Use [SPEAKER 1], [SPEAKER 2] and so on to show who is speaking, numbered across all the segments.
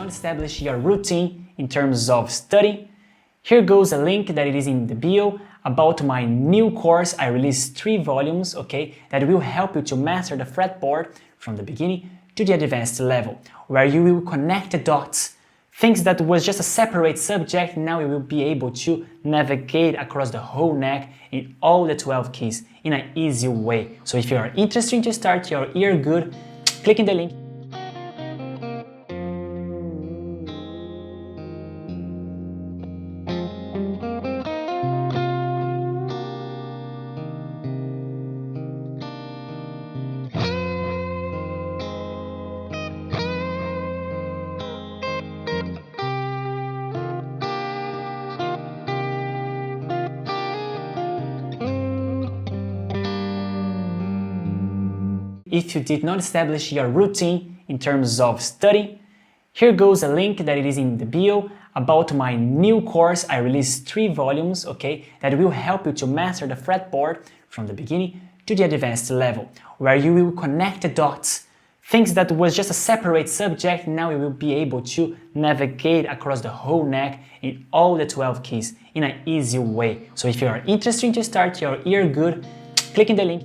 [SPEAKER 1] not establish your routine in terms of study, here goes a link that it is in the bio about my new course. I released 3 volumes, okay, that will help you to master the fretboard from the beginning to the advanced level, where you will connect the dots. Things that was just a separate subject, now you will be able to navigate across the whole neck in all the 12 keys in an easy way. So if you are interested to start your ear good, click in the link. If you did not establish your routine in terms of study, here goes a link that it is in the bio about my new course. I released 3 volumes, okay, that will help you to master the fretboard from the beginning to the advanced level, where you will connect the dots. Things that was just a separate subject, now you will be able to navigate across the whole neck in all the 12 keys in an easy way. So if you are interested to start your ear good, click in the link.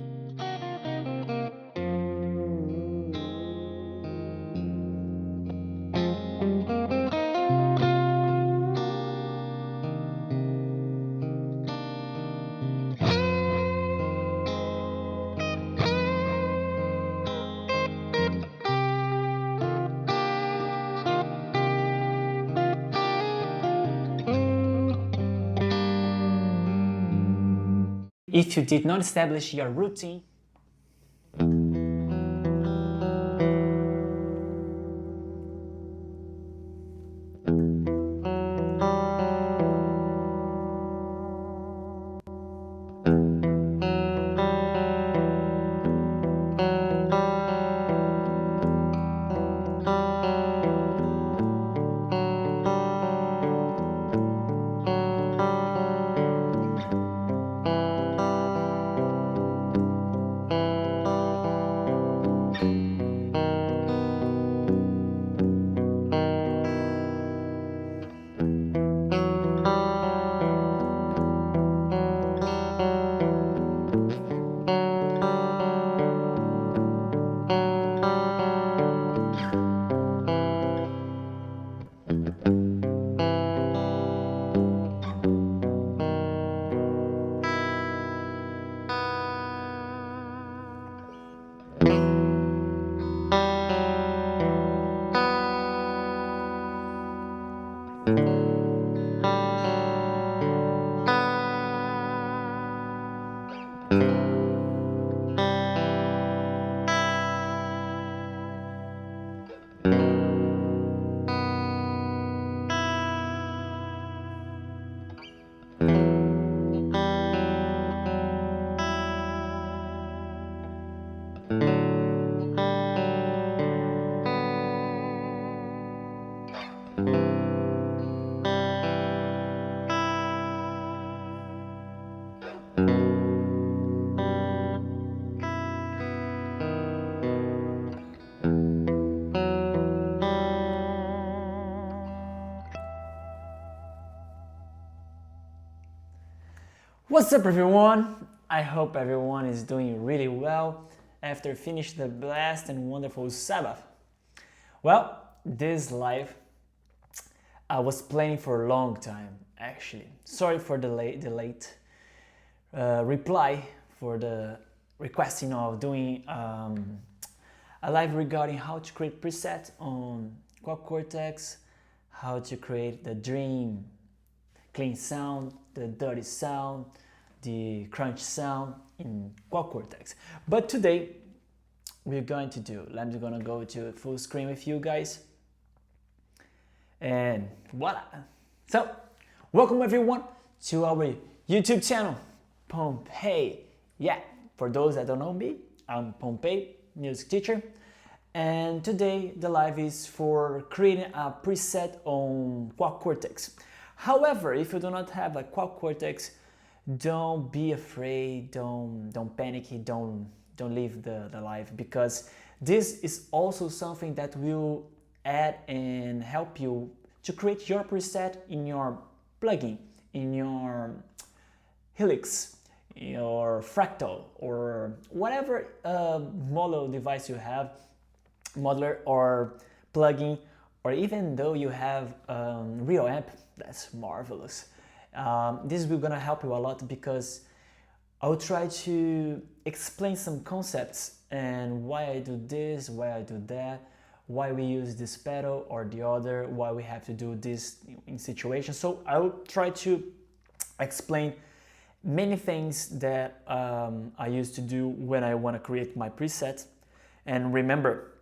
[SPEAKER 1] If you did not establish your routine, what's up everyone? I hope everyone is doing really well after finishing the blessed and wonderful Sabbath. Well, this live I was planning for a long time actually. Sorry for the late reply for the requesting of doing a live regarding how to create preset on Quad Cortex, how to create the dream clean sound, the dirty sound, the crunch sound in Quad Cortex. But today we're going to I'm gonna go to full screen with you guys, and voila. So welcome everyone to our YouTube channel, 𝗵𝗃. Yeah, for those that don't know me, I'm 𝗵𝗃, music teacher, and today the live is for creating a preset on Quad Cortex. However, if you do not have a Quad Cortex, don't be afraid, don't panic, don't leave the live, because this is also something that will add and help you to create your preset in your plugin, in your Helix, your Fractal, or whatever model device you have, modeler or plugin, or even though you have real amp, that's marvelous. This is gonna help you a lot because I'll try to explain some concepts and why I do this, why I do that, why we use this pedal or the other, why we have to do this in situations. So I'll try to explain many things that I used to do when I want to create my presets. And remember,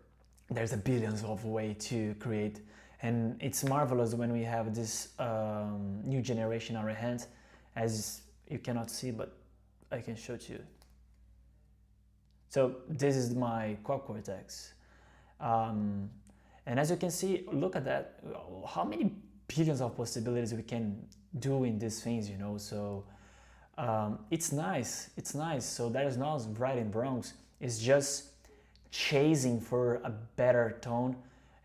[SPEAKER 1] there's a billions of ways to create, and it's marvelous when we have this new generation in our hands. As you cannot see, but I can show to you. So this is my Quad Cortex. And as you can see, look at that, how many billions of possibilities we can do in these things, you know. So it's nice, it's nice. So there is no right and wrongs, it's just chasing for a better tone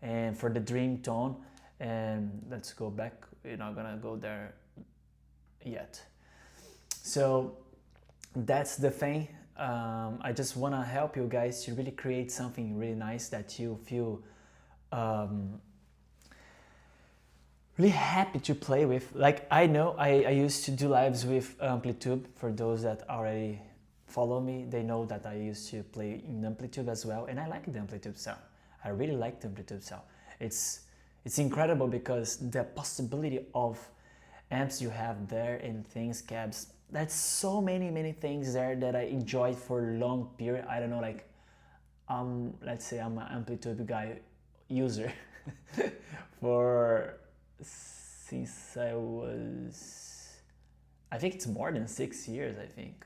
[SPEAKER 1] and for the dream tone. And let's go back, we're not gonna go there yet. So that's the thing. I just want to help you guys to really create something really nice that you feel really happy to play with. Like, I know I used to do lives with Amplitude. For those that already follow me, they know that I used to play in Amplitude as well, and I like the Amplitude sound. I really like the Amplitude sound. It's incredible because the possibility of amps you have there and things, cabs, that's so many things there that I enjoyed for a long period. I don't know, like let's say I'm an Amplitude guy user since I think it's more than 6 years, I think.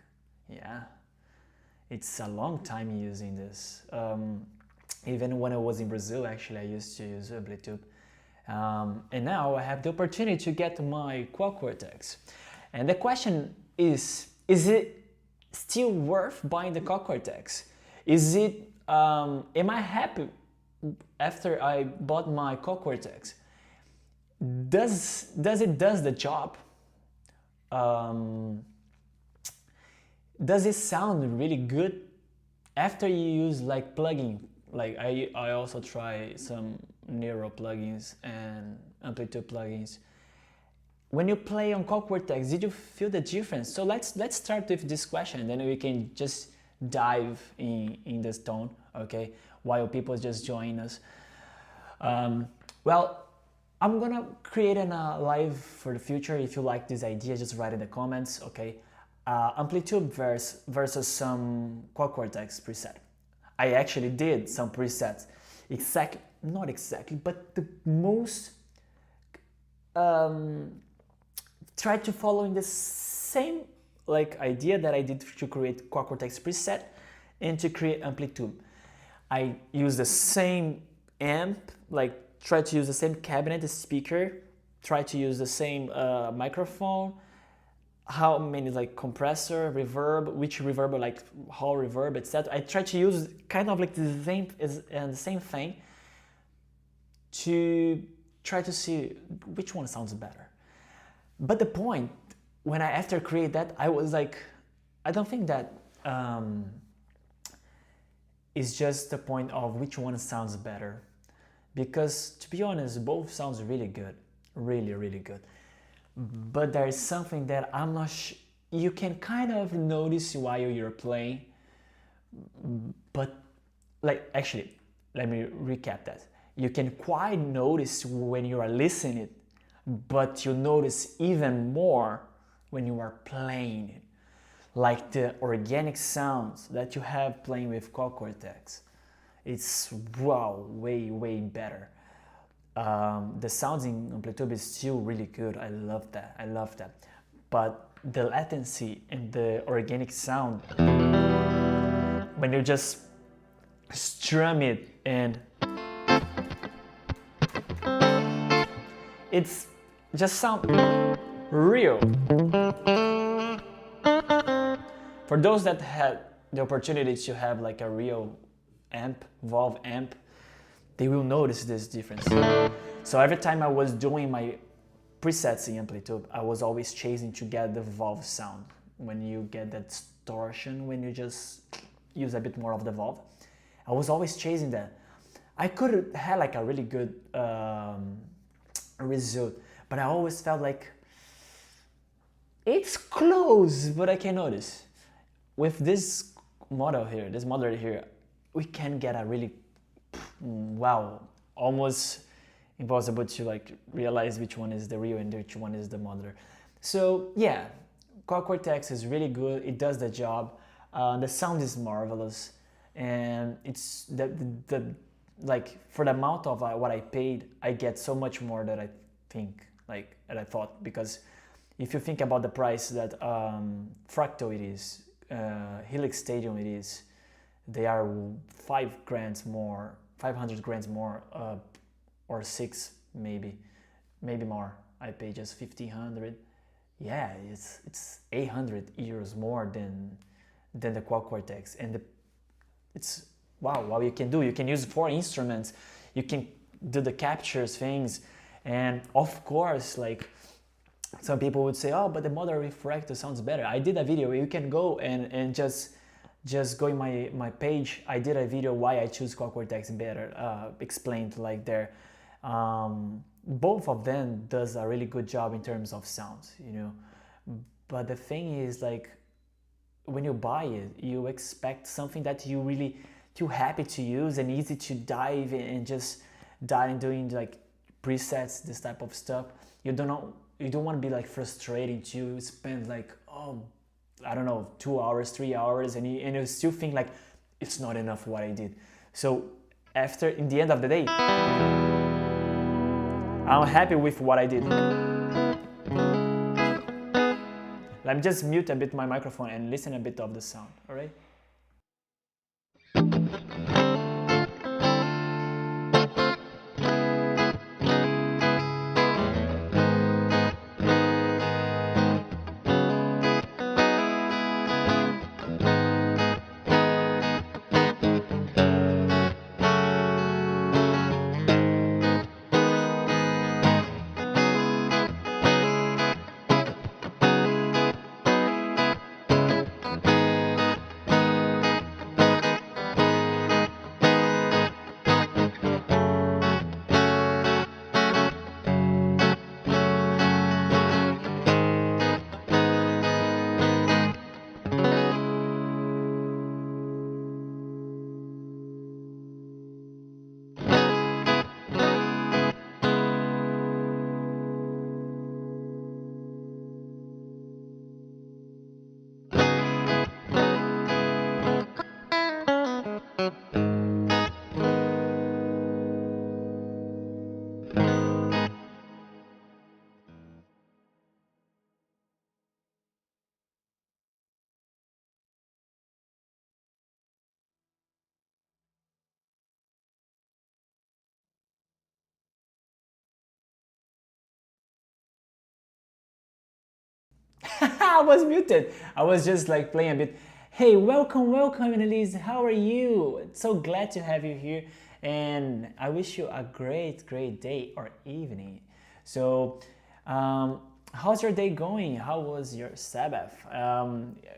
[SPEAKER 1] Yeah, it's a long time using this. Even when I was in Brazil, actually, I used to use Amplitude. And now I have the opportunity to get my Quad Cortex. And the question is it still worth buying the Quad Cortex? Is it, am I happy after I bought my Quad Cortex? Does it does the job? Does it sound really good after you use like plugin? Like I also try some Neural plugins and Amplitude plugins. When you play on Quad Cortex, did you feel the difference? So let's start with this question, then we can just dive in this tone, okay? While people just join us. Well, I'm gonna create a live for the future. If you like this idea, just write in the comments, okay? Amplitude versus some Quad Cortex preset. I actually did some presets, not exactly, but the most try to follow in the same like idea that I did to create Quad Cortex preset and to create Amplitude. I use the same amp, like try to use the same cabinet, the speaker, try to use the same microphone, how many like compressor, reverb, which reverb, like hall reverb, etc. I try to use kind of like the same thing to try to see which one sounds better. But the point, when I after create that, I was like, I don't think that is just the point of which one sounds better. Because to be honest, both sounds really good, really good. But there is something that I'm not you can kind of notice while you're playing, but like actually, let me recap that. You can quite notice when you are listening, but you notice even more when you are playing it. Like the organic sounds that you have playing with Quad Cortex. It's wow, way better. The sounds in Amplitude is still really good. I love that. But the latency and the organic sound, when you just strum it and it's just sound real. For those that had the opportunity to have like a real amp, Valve amp, they will notice this difference. So every time I was doing my presets in Amplitude, I was always chasing to get the valve sound. When you get that distortion, when you just use a bit more of the valve, I was always chasing that. I could have like a really good result, but I always felt like it's close, but I can notice. With this model here, we can get a really, wow, almost impossible to like realize which one is the real and which one is the modeler. So yeah, Quad Cortex is really good. It does the job. The sound is marvelous, and it's like for the amount of what I paid, I get so much more that I thought. Because if you think about the price that Fractal it is, Helix Stadium it is, they are 5 grand more, 500 grand more, or 6 maybe more. I pay just 1,500. Yeah, it's 800 euros more than the Quad Cortex, and it's wow. What you can do, you can use 4 instruments, you can do the captures things, and of course, like some people would say, oh, but the modeler with Fractal sounds better. I did a video. You can go and just go in my page. I did a video why I choose Quad Cortex better, explained like there. Both of them does a really good job in terms of sounds, you know. But the thing is, like, when you buy it, you expect something that you really too happy to use and easy to dive in and just dive in doing like presets, this type of stuff. You don't want to be like frustrating to spend like, oh, I don't know, 2 hours, 3 hours, and you still think like it's not enough what I did. So after, in the end of the day, I'm happy with what I did. Let me just mute a bit my microphone and listen a bit of the sound, all right? I was muted. I was just like playing a bit. Hey, welcome, Annalise. How are you? It's so glad to have you here, and I wish you a great day or evening. So, how's your day going? How was your Sabbath?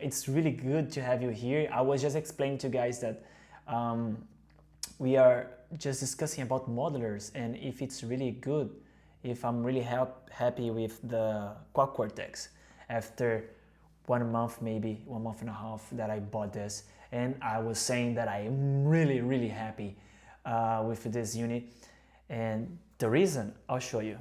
[SPEAKER 1] It's really good to have you here. I was just explaining to you guys that we are just discussing about modelers and if it's really good, if I'm really happy with the Quad Cortex after 1 month, maybe 1.5 months that I bought this. And I was saying that I am really happy with this unit, and the reason I'll show you.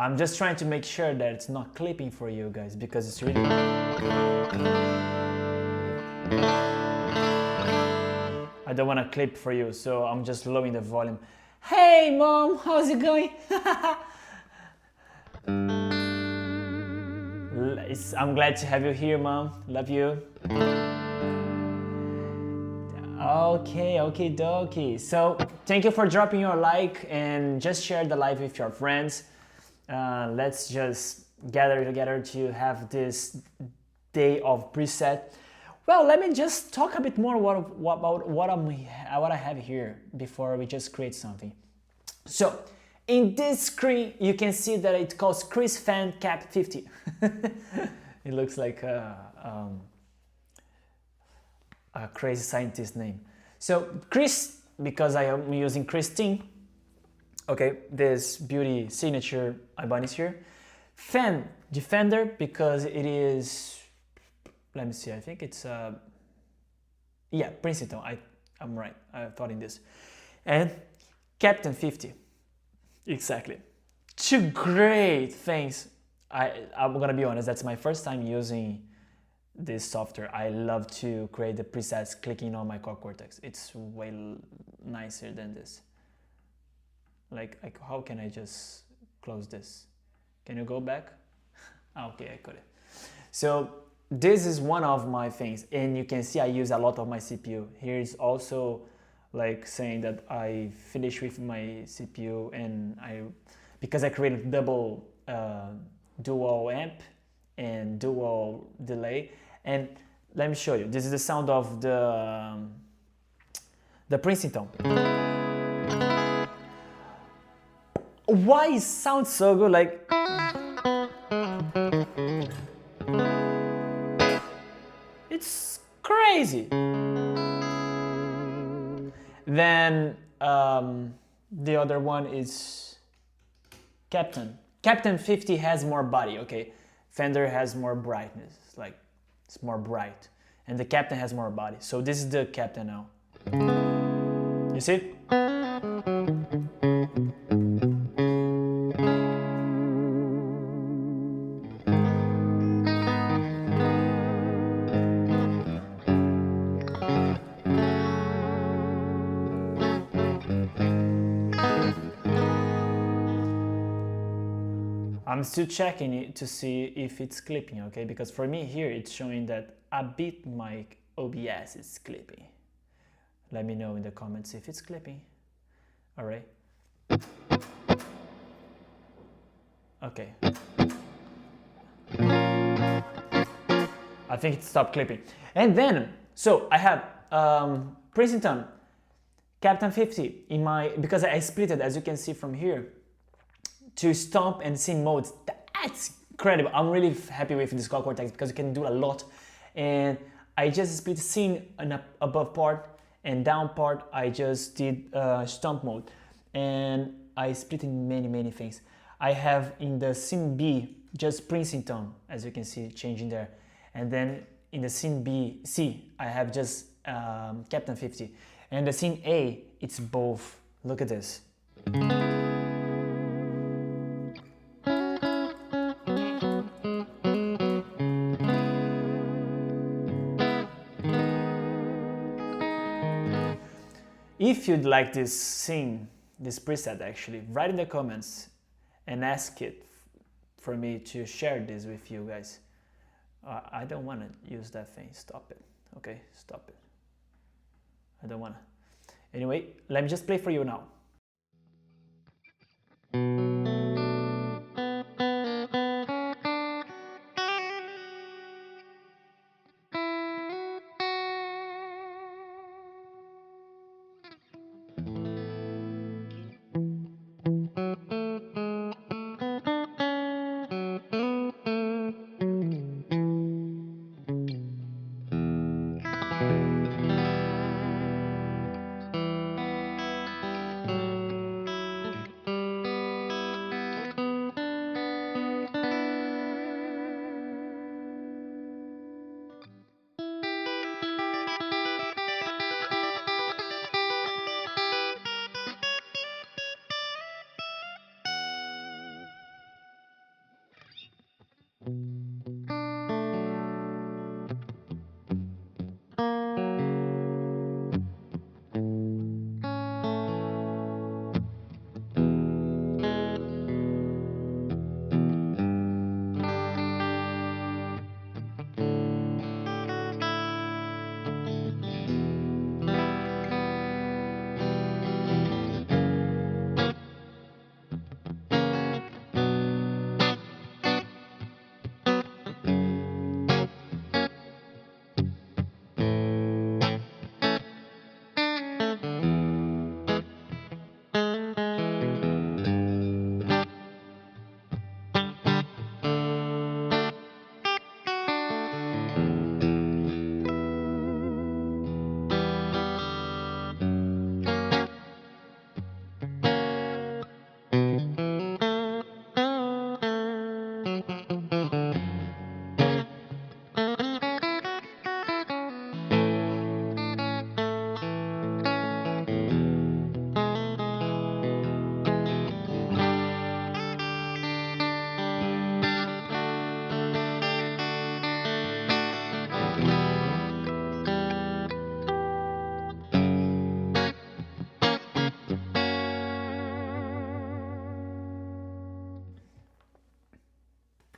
[SPEAKER 1] I'm just trying to make sure that it's not clipping for you guys, because it's really... I don't want to clip for you, so I'm just lowering the volume. Hey mom, how's it going? I'm glad to have you here, mom. Love you. Okay, okay, dokie. So thank you for dropping your like and just share the live with your friends. Let's just gather together to have this day of preset. Well, let me just talk a bit more about what I have here before we just create something. So in this screen, you can see that it calls Chris Fan Cap 50. It looks like a crazy scientist name. So Chris, because I am using Christine. Okay, this beauty signature Ibanez here. Fan Defender, because it is, let me see, I think it's yeah, Princeton. I'm right, I thought in this. And Captain 50. Exactly. Two great things. I'm gonna be honest, that's my first time using this software. I love to create the presets clicking on my Quad Cortex. It's way nicer than this. Like, how can I just close this? Can you go back? Okay, I got it. So this is one of my things, and you can see I use a lot of my CPU. Here is also like saying that I finished with my CPU, and because I created double dual amp and dual delay. And let me show you. This is the sound of the Princeton. Why it sounds so good? Like, it's crazy. Then the other one is Captain. Captain 50 has more body, okay? Fender has more brightness, like it's more bright. And the Captain has more body. So this is the Captain now. You see? I'm still checking it to see if it's clipping, okay? Because for me here, it's showing that a bit my OBS is clipping. Let me know in the comments if it's clipping. All right. Okay. I think it stopped clipping. And then, so I have Princeton Captain 50 in my, because I split it, as you can see from here, to stomp and scene modes. That's incredible. I'm really happy with this Quad Cortex because you can do a lot. And I just split scene an above part, and down part I just did stomp mode. And I split in many things. I have in the scene B just Princeton, as you can see, changing there. And then in the scene C, I have just Captain 50. And the scene A, it's both. Look at this. If you'd like this scene, this preset actually, write in the comments and ask it for me to share this with you guys. I don't want to use that thing. Stop it. Okay, stop it. I don't want to. Anyway, let me just play for you now.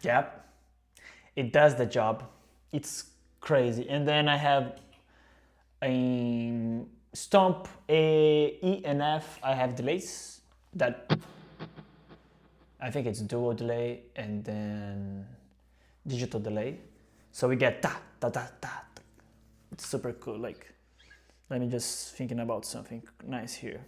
[SPEAKER 1] Yep, it does the job. It's crazy. And then I have a stomp A, E, and F. I have delays that I think it's dual delay and then digital delay. So we get ta ta ta ta. It's super cool. Like, let me just thinking about something nice here.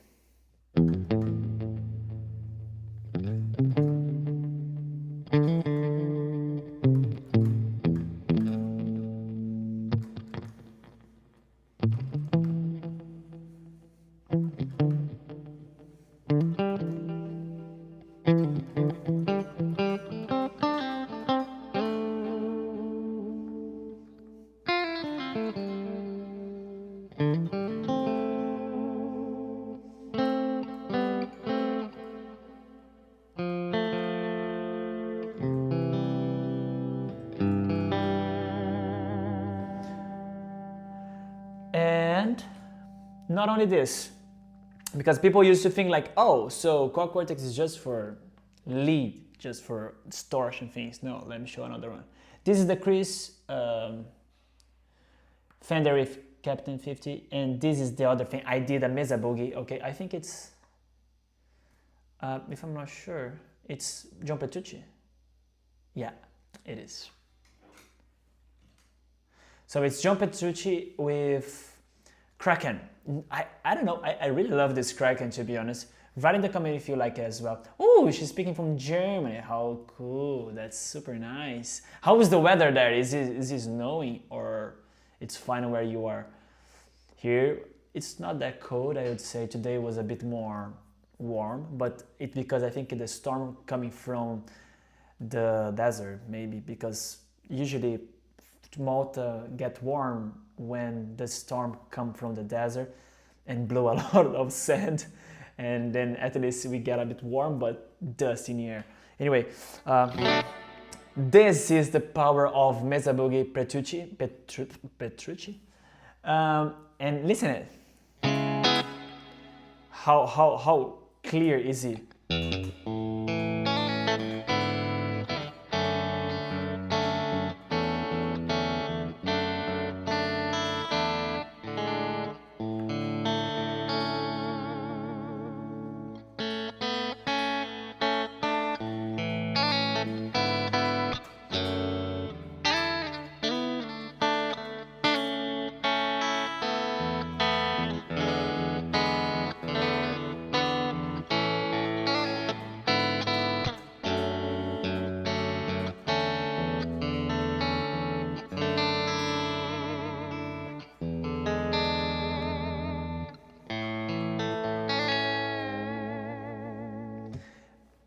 [SPEAKER 1] And not only this, because people used to think like, oh, so Quad Cortex is just for lead, just for distortion things. No, let me show another one. This is the Chris Fender with Captain 50, and this is the other thing. I did a Mesa Boogie. Okay, I think it's, if I'm not sure, it's John Petrucci. Yeah, it is. So it's John Petrucci with Kraken. I don't know, I really love this Kraken, to be honest. Write in the comment if you like it as well. Oh, she's speaking from Germany. How cool. That's super nice. How is the weather there? Is it snowing or it's fine where you are? Here, it's not that cold, I would say. Today was a bit more warm, but it's because I think the storm coming from the desert, maybe, because usually Malta get warm when the storm come from the desert and blow a lot of sand, and then at least we get a bit warm but dust in the air. Anyway, this is the power of Mesa Boogie Petrucci. And listen it. How clear is it?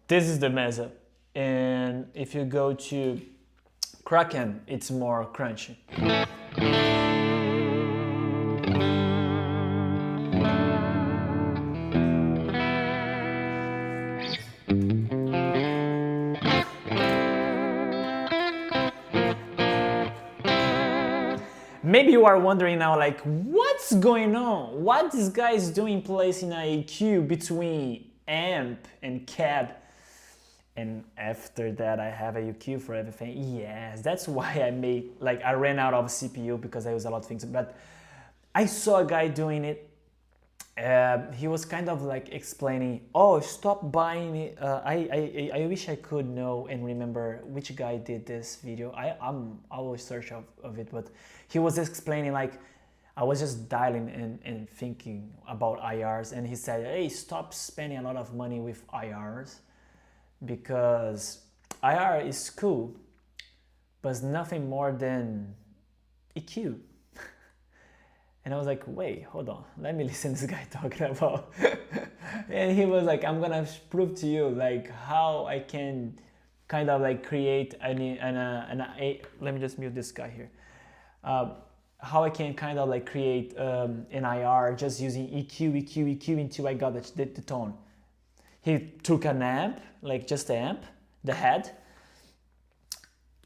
[SPEAKER 1] This is the Mesa, and if you go to Kraken, it's more crunchy. Maybe you are wondering now, like, what's going on? What this guy is doing placing an EQ between amp and cab? And after that, I have a EQ for everything. Yes, that's why I ran out of CPU because I use a lot of things. But I saw a guy doing it. He was kind of like explaining, oh, stop buying it. I wish I could know and remember which guy did this video. I will search of it, but he was explaining, like, I was just dialing and thinking about IRs, and he said, hey, stop spending a lot of money with IRs, because IR is cool, but it's nothing more than EQ. And I was like, wait, hold on, let me listen to this guy talking about. And he was like, I'm gonna prove to you like how I can kind of like create let me just mute this guy here. How I can kind of like create an IR just using EQ until I got the tone. He took an amp, like just the amp, the head,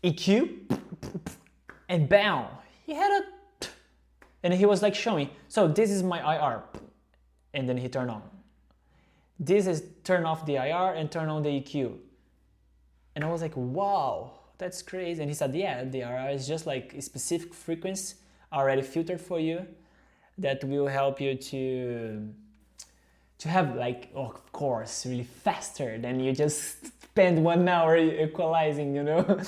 [SPEAKER 1] EQ, and bam, he had a, and he was like showing, so this is my IR, and then he turned on. This is turn off the IR and turn on the EQ. And I was like, wow, that's crazy. And he said, yeah, the RR is just like a specific frequency already filtered for you that will help you to have, like, of course, really faster than you just spend 1 hour equalizing, you know.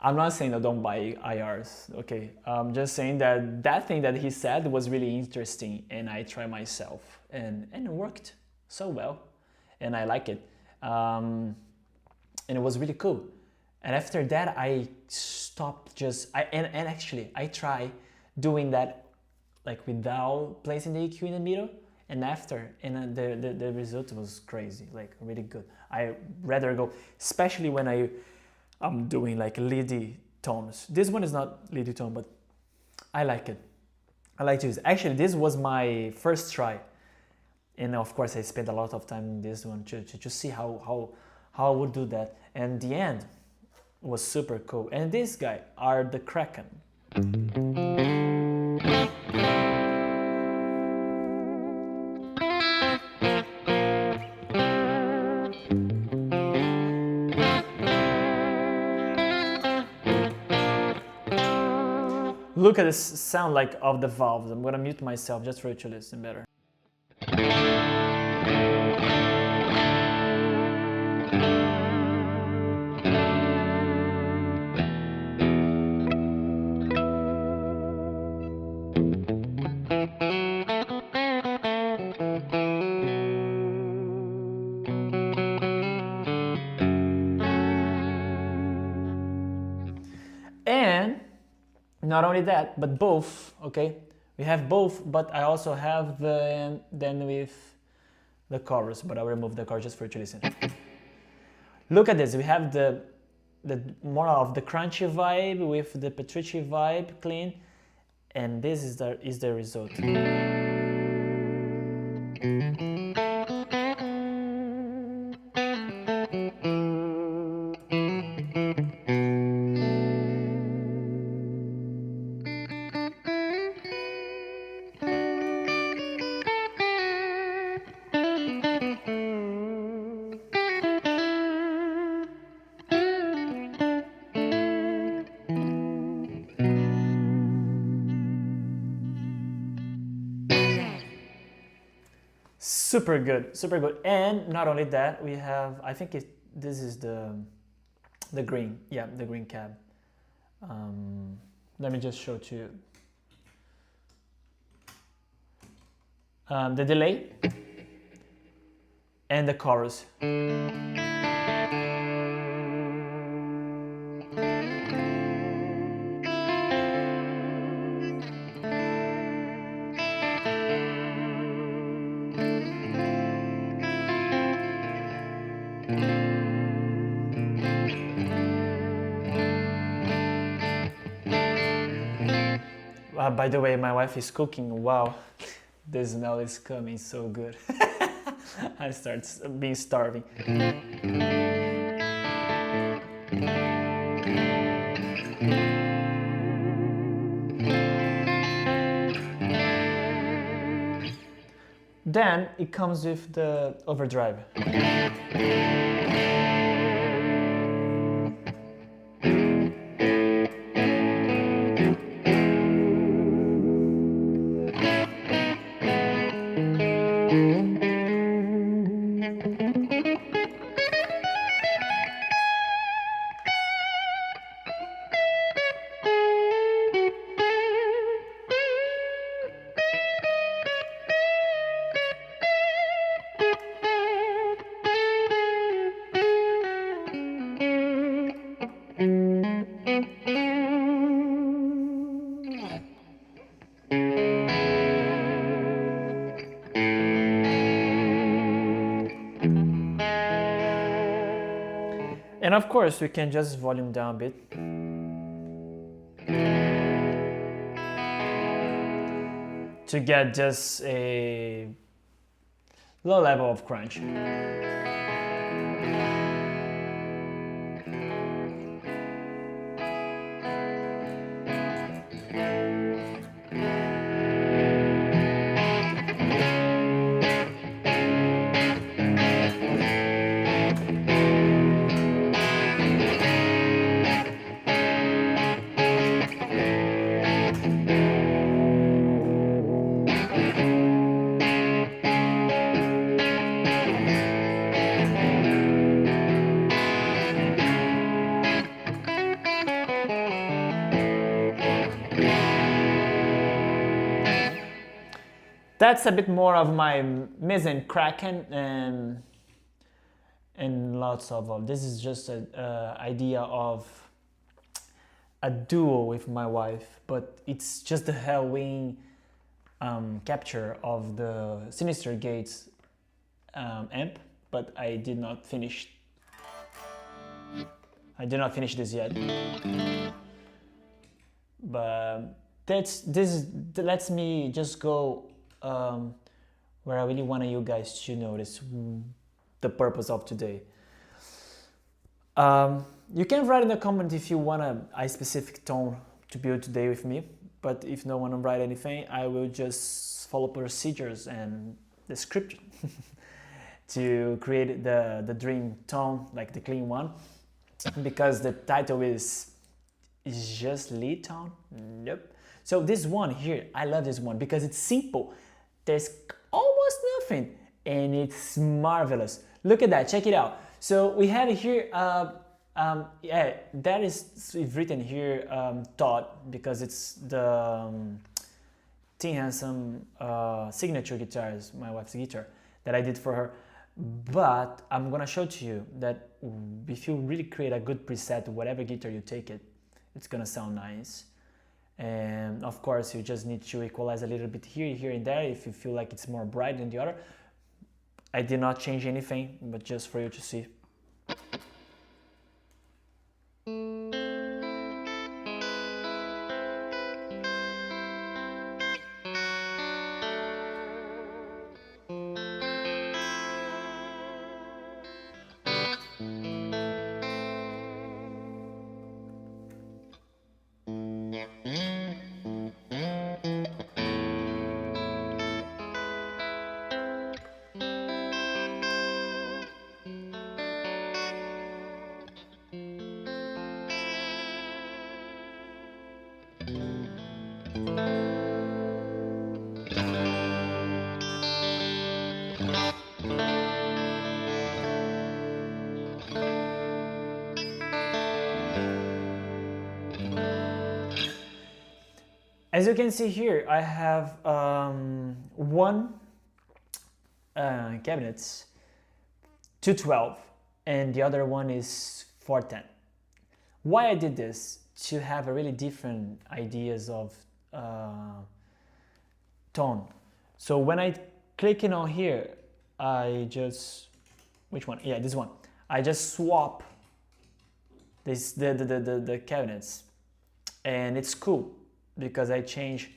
[SPEAKER 1] I'm not saying that don't buy IRs, okay? I'm just saying that that thing that he said was really interesting, and I tried myself, and it worked so well, and I like it. And it was really cool. And after that, I stopped and actually I tried doing that like without placing the EQ in the middle, and after, and the result was crazy, like really good. I rather go, especially when I'm doing like leady tones. This one is not leady tone, but I like it. I like to use it. Actually, this was my first try, and of course I spent a lot of time in this one to see how I would do that, and the end was super cool. And this guy are the Kraken. Look at this sound like of the valves. I'm gonna mute myself just for you to listen better. And not only that, but both, okay? We have both, but I also have the then with the chorus, but I'll remove the chorus just for you to listen. Look at this, we have the more of the crunchy vibe with the 𝗵𝗁𝗖 vibe clean, and this is the result. Super good, super good. And not only that, we have, I think this is the green, yeah, the green cab. Let me just show to you. The delay and the chorus. By the way, my wife is cooking. Wow, the smell is coming so good. I start being starving. Then it comes with the overdrive. And of course, we can just volume down a bit. To get just a low level of crunch. That's a bit more of my 𝗏 and lots of this is just an idea of a duo with my wife, but it's just the 𝗕 capture of the Sinister Gates amp, but I did not finish this yet. But this lets me just go where I really want you guys to notice the purpose of today. You can write in the comment if you want a specific tone to build today with me, but if no one write anything, I will just follow procedures and description to create the dream tone, like the clean one, because the title is just lead tone. Nope. So this one here, I love this one because it's simple. There's almost nothing and it's marvelous. Look at that, check it out. So we have here, yeah, that is written here, 𝗏, because it's the Tim Hansen signature guitars, my wife's guitar, that I did for her. But I'm gonna show to you that if you really create a good preset, whatever guitar you take it, it's gonna sound nice. And of course, you just need to equalize a little bit here and there if you feel like it's more bright than the other. I did not change anything, but just for you to see. As you can see here, I have one cabinets, 212, and the other one is 410. Why I did this? To have a really different ideas of tone. So when I click in on here, I just, which one? Yeah, this one. I just swap this the cabinets, and it's cool because I change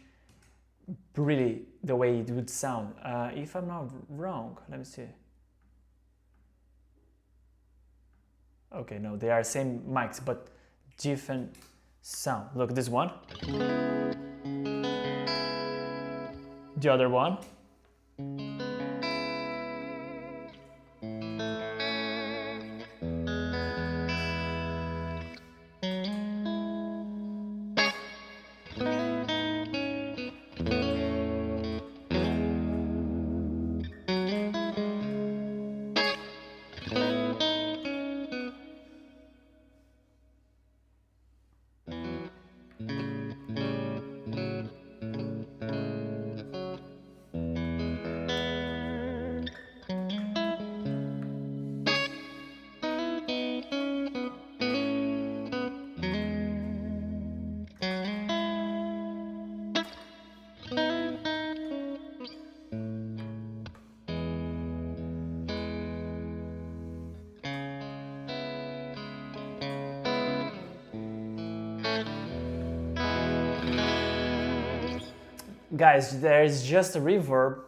[SPEAKER 1] really the way it would sound. If I'm not wrong, let me see. Okay, no, they are same mics, but different sound. Look, this one. The other one. Guys, there is just a reverb,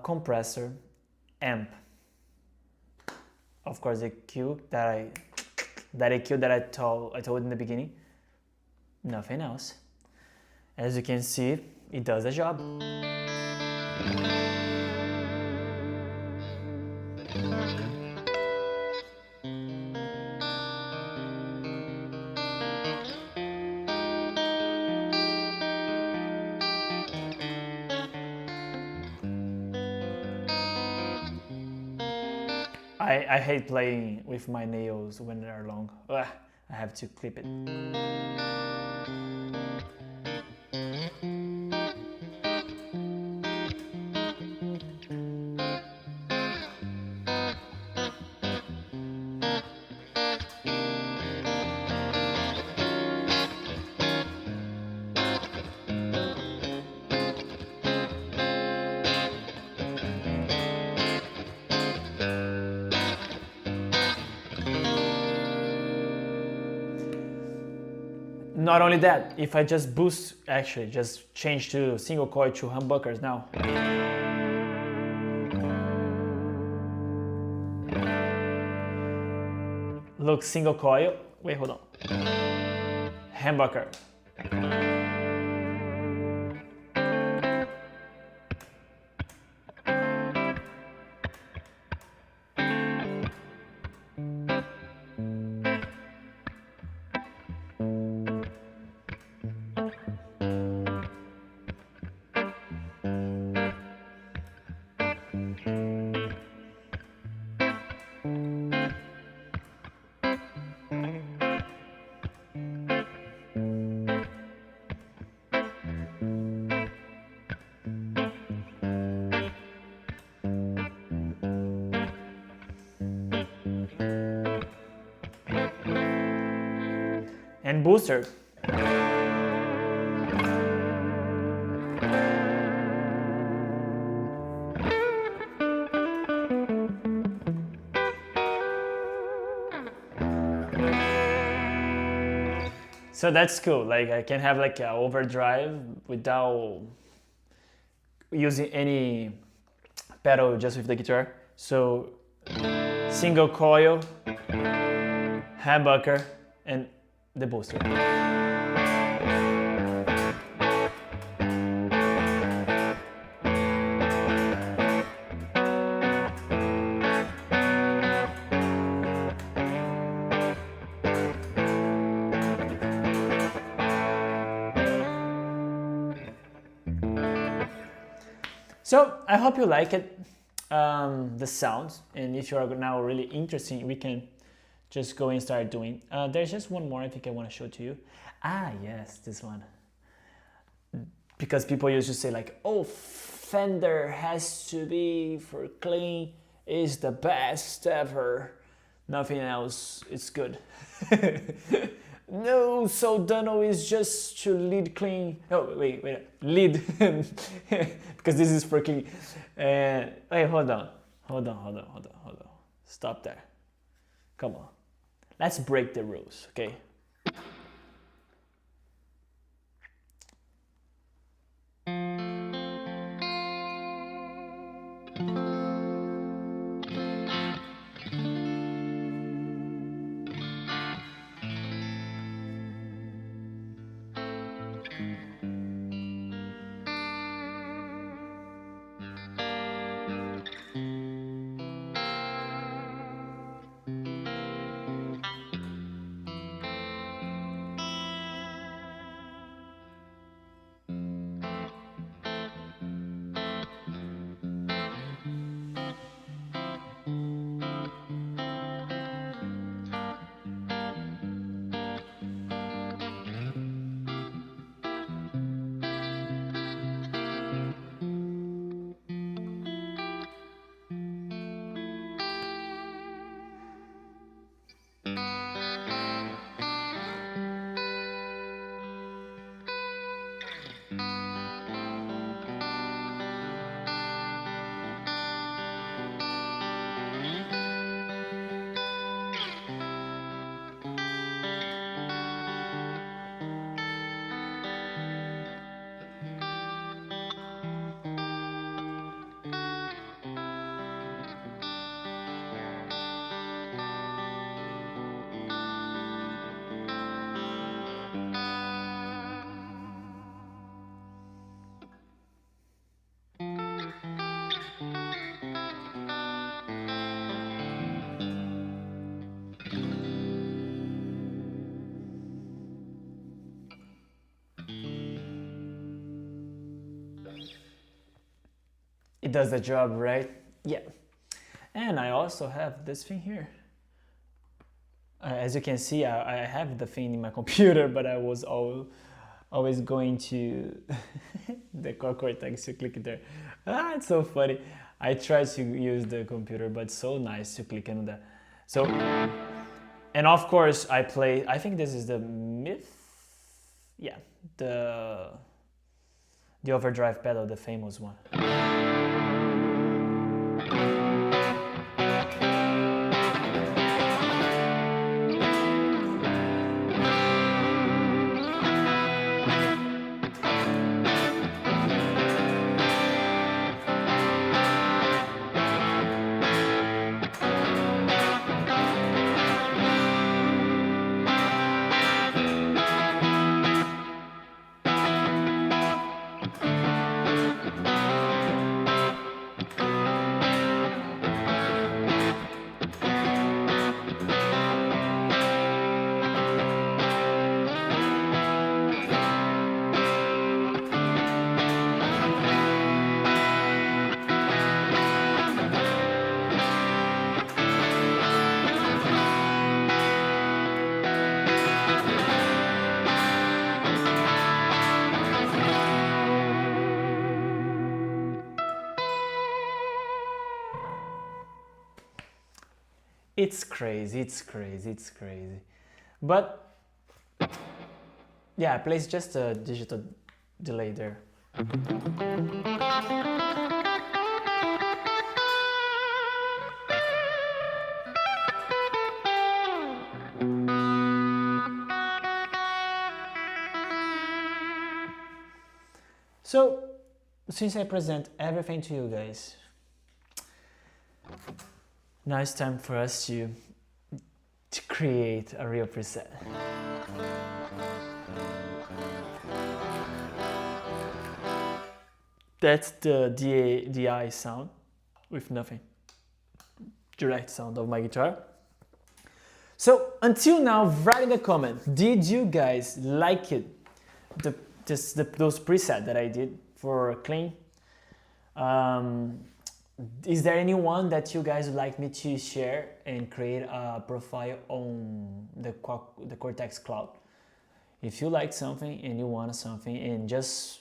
[SPEAKER 1] compressor, amp. Of course, the EQ that I told in the beginning. Nothing else. As you can see, it does the job. I hate playing with my nails when they are long. Ugh, I have to clip it. Not only that, if I just boost, actually just change to single coil to humbuckers now. Look, single coil, wait, hold on. Humbucker. And booster. So that's cool, like I can have like an overdrive without using any pedal, just with the guitar. So single coil, humbucker, and the booster. So I hope you like it, the sounds, and if you are now really interested, we can just go and start doing. There's just one more I think I want to show to you. Ah, yes, this one. Because people used to say like, oh, Fender has to be for clean, is the best ever. Nothing else is good. No, so Dano is just to lead clean. Oh, wait, lead. Because this is for clean. Wait, hold on. Stop there. Come on. Let's break the rules, okay? It does the job, right? Yeah. And I also have this thing here. As you can see, I have the thing in my computer, but I was always going to the Quad Cortex to click there. Ah, it's so funny. I try to use the computer, but it's so nice to click on that. So, and of course I play, I think this is the the overdrive pedal, the famous one. It's crazy, it's crazy, it's crazy. But yeah, I place just a digital delay there. So, since I present everything to you guys, now it's time for us to create a real preset. That's the DI sound with nothing. Direct sound of my guitar. So until now, write in the comment, did you guys like it? Those presets that I did for clean. Is there anyone that you guys would like me to share and create a profile on the Cortex Cloud? If you like something and you want something, and just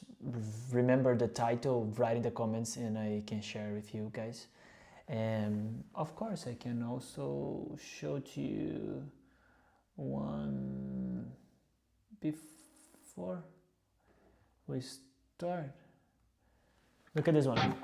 [SPEAKER 1] remember the title, write in the comments and I can share with you guys. And of course I can also show to you one before we start. Look at this one.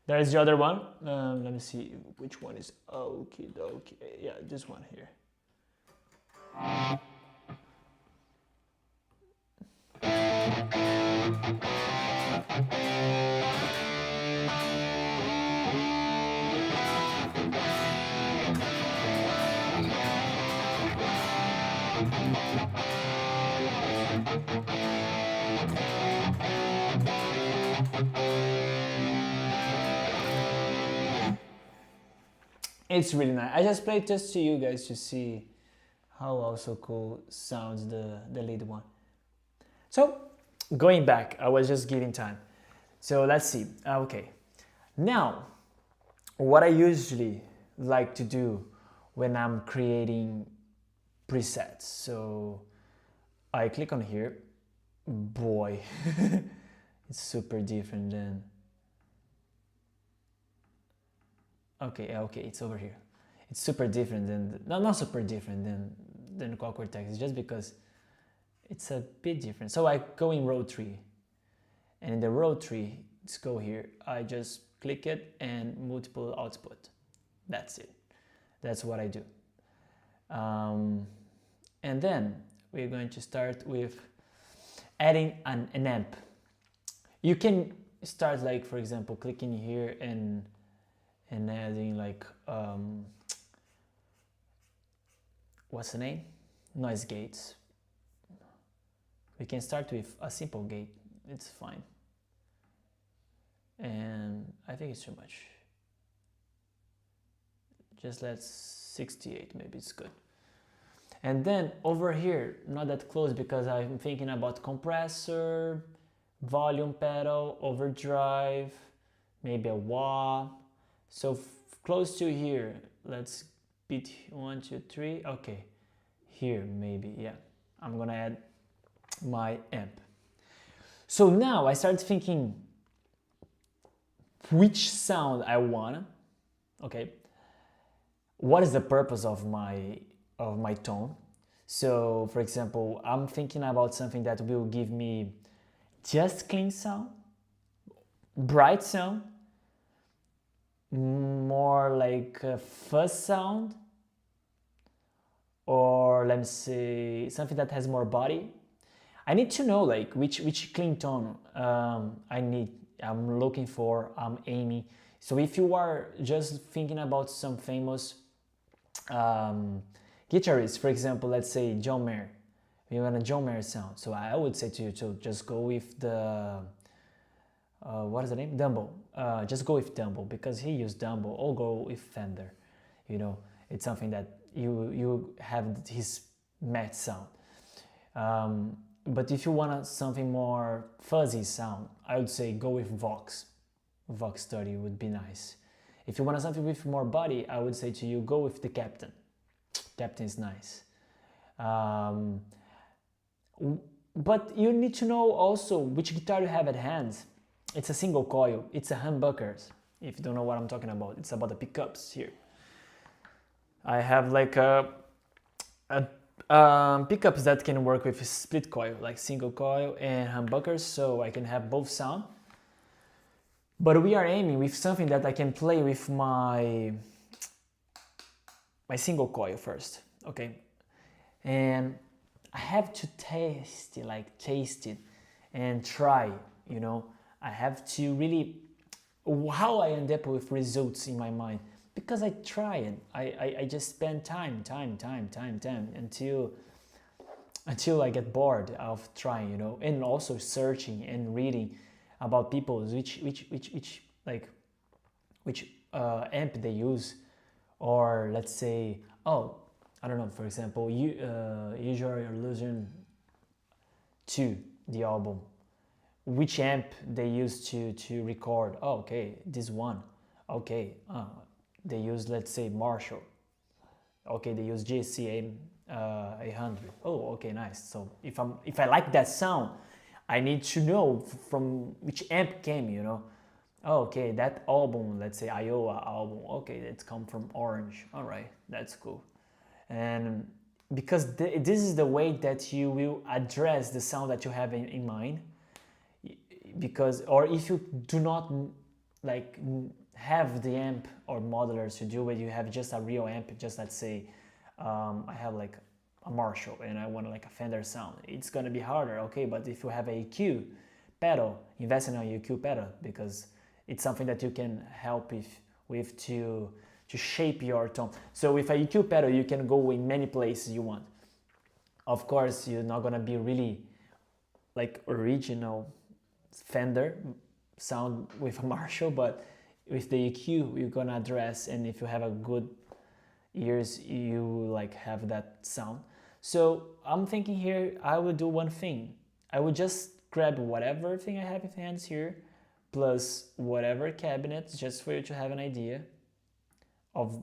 [SPEAKER 1] There's the other one. Let me see which one is 𝗏𝗏𝗏𝗏. Yeah, this one here. It's really nice. I just played just to you guys to see how also cool sounds the lead one. So going back, I was just giving time. So let's see. Okay. Now, what I usually like to do when I'm creating presets. So I click on here. Boy, it's super different than. Okay, it's over here. It's super different than, not super different than Quad Cortex. It's just because it's a bit different. So I go in row 3, and in the row 3, let's go here. I just click it and multiple output. That's it. That's what I do. And then we're going to start with adding an amp. You can start, like, for example, clicking here and adding like what's the name? Noise gates. We can start with a simple gate. It's fine. And I think it's too much. Just let's 68, maybe it's good. And then over here, not that close because I'm thinking about compressor, volume pedal, overdrive, maybe a wah. So close to here, let's beat 1, 2, 3. Okay, here maybe, yeah. I'm gonna add my amp. So now I start thinking which sound I want. Okay, what is the purpose of my tone? So for example, I'm thinking about something that will give me just clean sound, bright sound, more like a fuzz sound, or let me say something that has more body. I need to know like which clean tone I'm looking for, I'm aiming. So if you are just thinking about some famous guitarists, for example, let's say John Mayer, you want a John Mayer sound. So I would say to you to just go with the what is the name? 𝗏𝗏. Just go with 𝗏𝗏 because he used 𝗏𝗏, or go with Fender. You know, it's something that you have his match sound. But if you want something more fuzzy sound, I would say go with Vox. Vox 30 would be nice. If you want something with more body, I would say to you, go with the Captain. Captain is nice. But you need to know also which guitar you have at hand. It's a single coil, it's a humbuckers. If you don't know what I'm talking about, it's about the pickups here. I have like pickups that can work with a split coil, like single coil and humbuckers, so I can have both sound. But we are aiming with something that I can play with my single coil first, okay? And I have to taste it and try, you know. I have to really, how I end up with results in my mind, because I try it. I just spend time until I get bored of trying, you know, and also searching and reading about people which amp they use, or let's say, oh, I don't know, for example, Use Your Illusion 2, the album, which amp they use to record. Oh, okay, this one. Okay, they use, let's say, Marshall. Okay, they use 𝗚𝗂𝗶𝗁. Oh, okay, nice. So if I like that sound, I need to know from which amp came, you know. Oh, okay, that album, let's say Iowa album, okay, it's come from Orange. All right, that's cool. And because this is the way that you will address the sound that you have in mind. Because, or if you do not like have the amp or modelers to do it, you have just a real amp, just let's say I have like a Marshall and I want like a Fender sound, it's gonna be harder, okay? But if you have a EQ pedal, invest in a EQ pedal, because it's something that you can help with to shape your tone. So with a EQ pedal, you can go in many places you want. Of course, you're not gonna be really like original Fender sound with a Marshall, but with the EQ you're gonna address, and if you have a good ears, you like have that sound. So I'm thinking here, I would do one thing. I would just grab whatever thing I have in hands here, plus whatever cabinet, just for you to have an idea of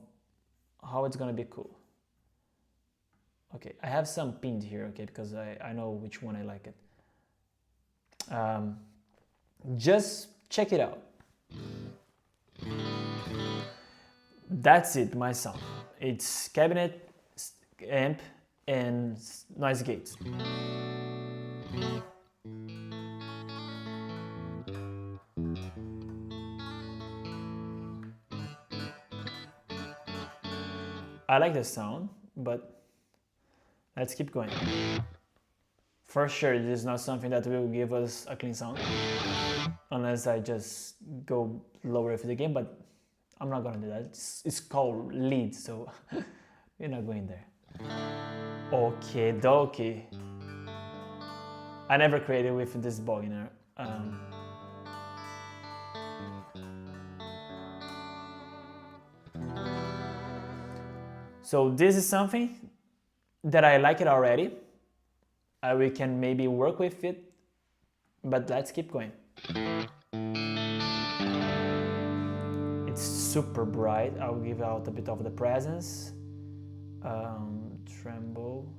[SPEAKER 1] how it's gonna be cool. Okay, I have some pinned here, okay, because I know which one I like it. Just check it out. That's it, my sound. It's cabinet, amp, and noise gates. I like the sound, but let's keep going. For sure, this is not something that will give us a clean sound, unless I just go lower with the gain, but I'm not gonna do that. It's called lead, so we're not going there. 𝗏𝗏𝗏𝗀𝗏. I never created with this bow, you know. So this is something that I like it already. We can maybe work with it, but let's keep going. It's super bright. I'll give out a bit of the presence. Tremble.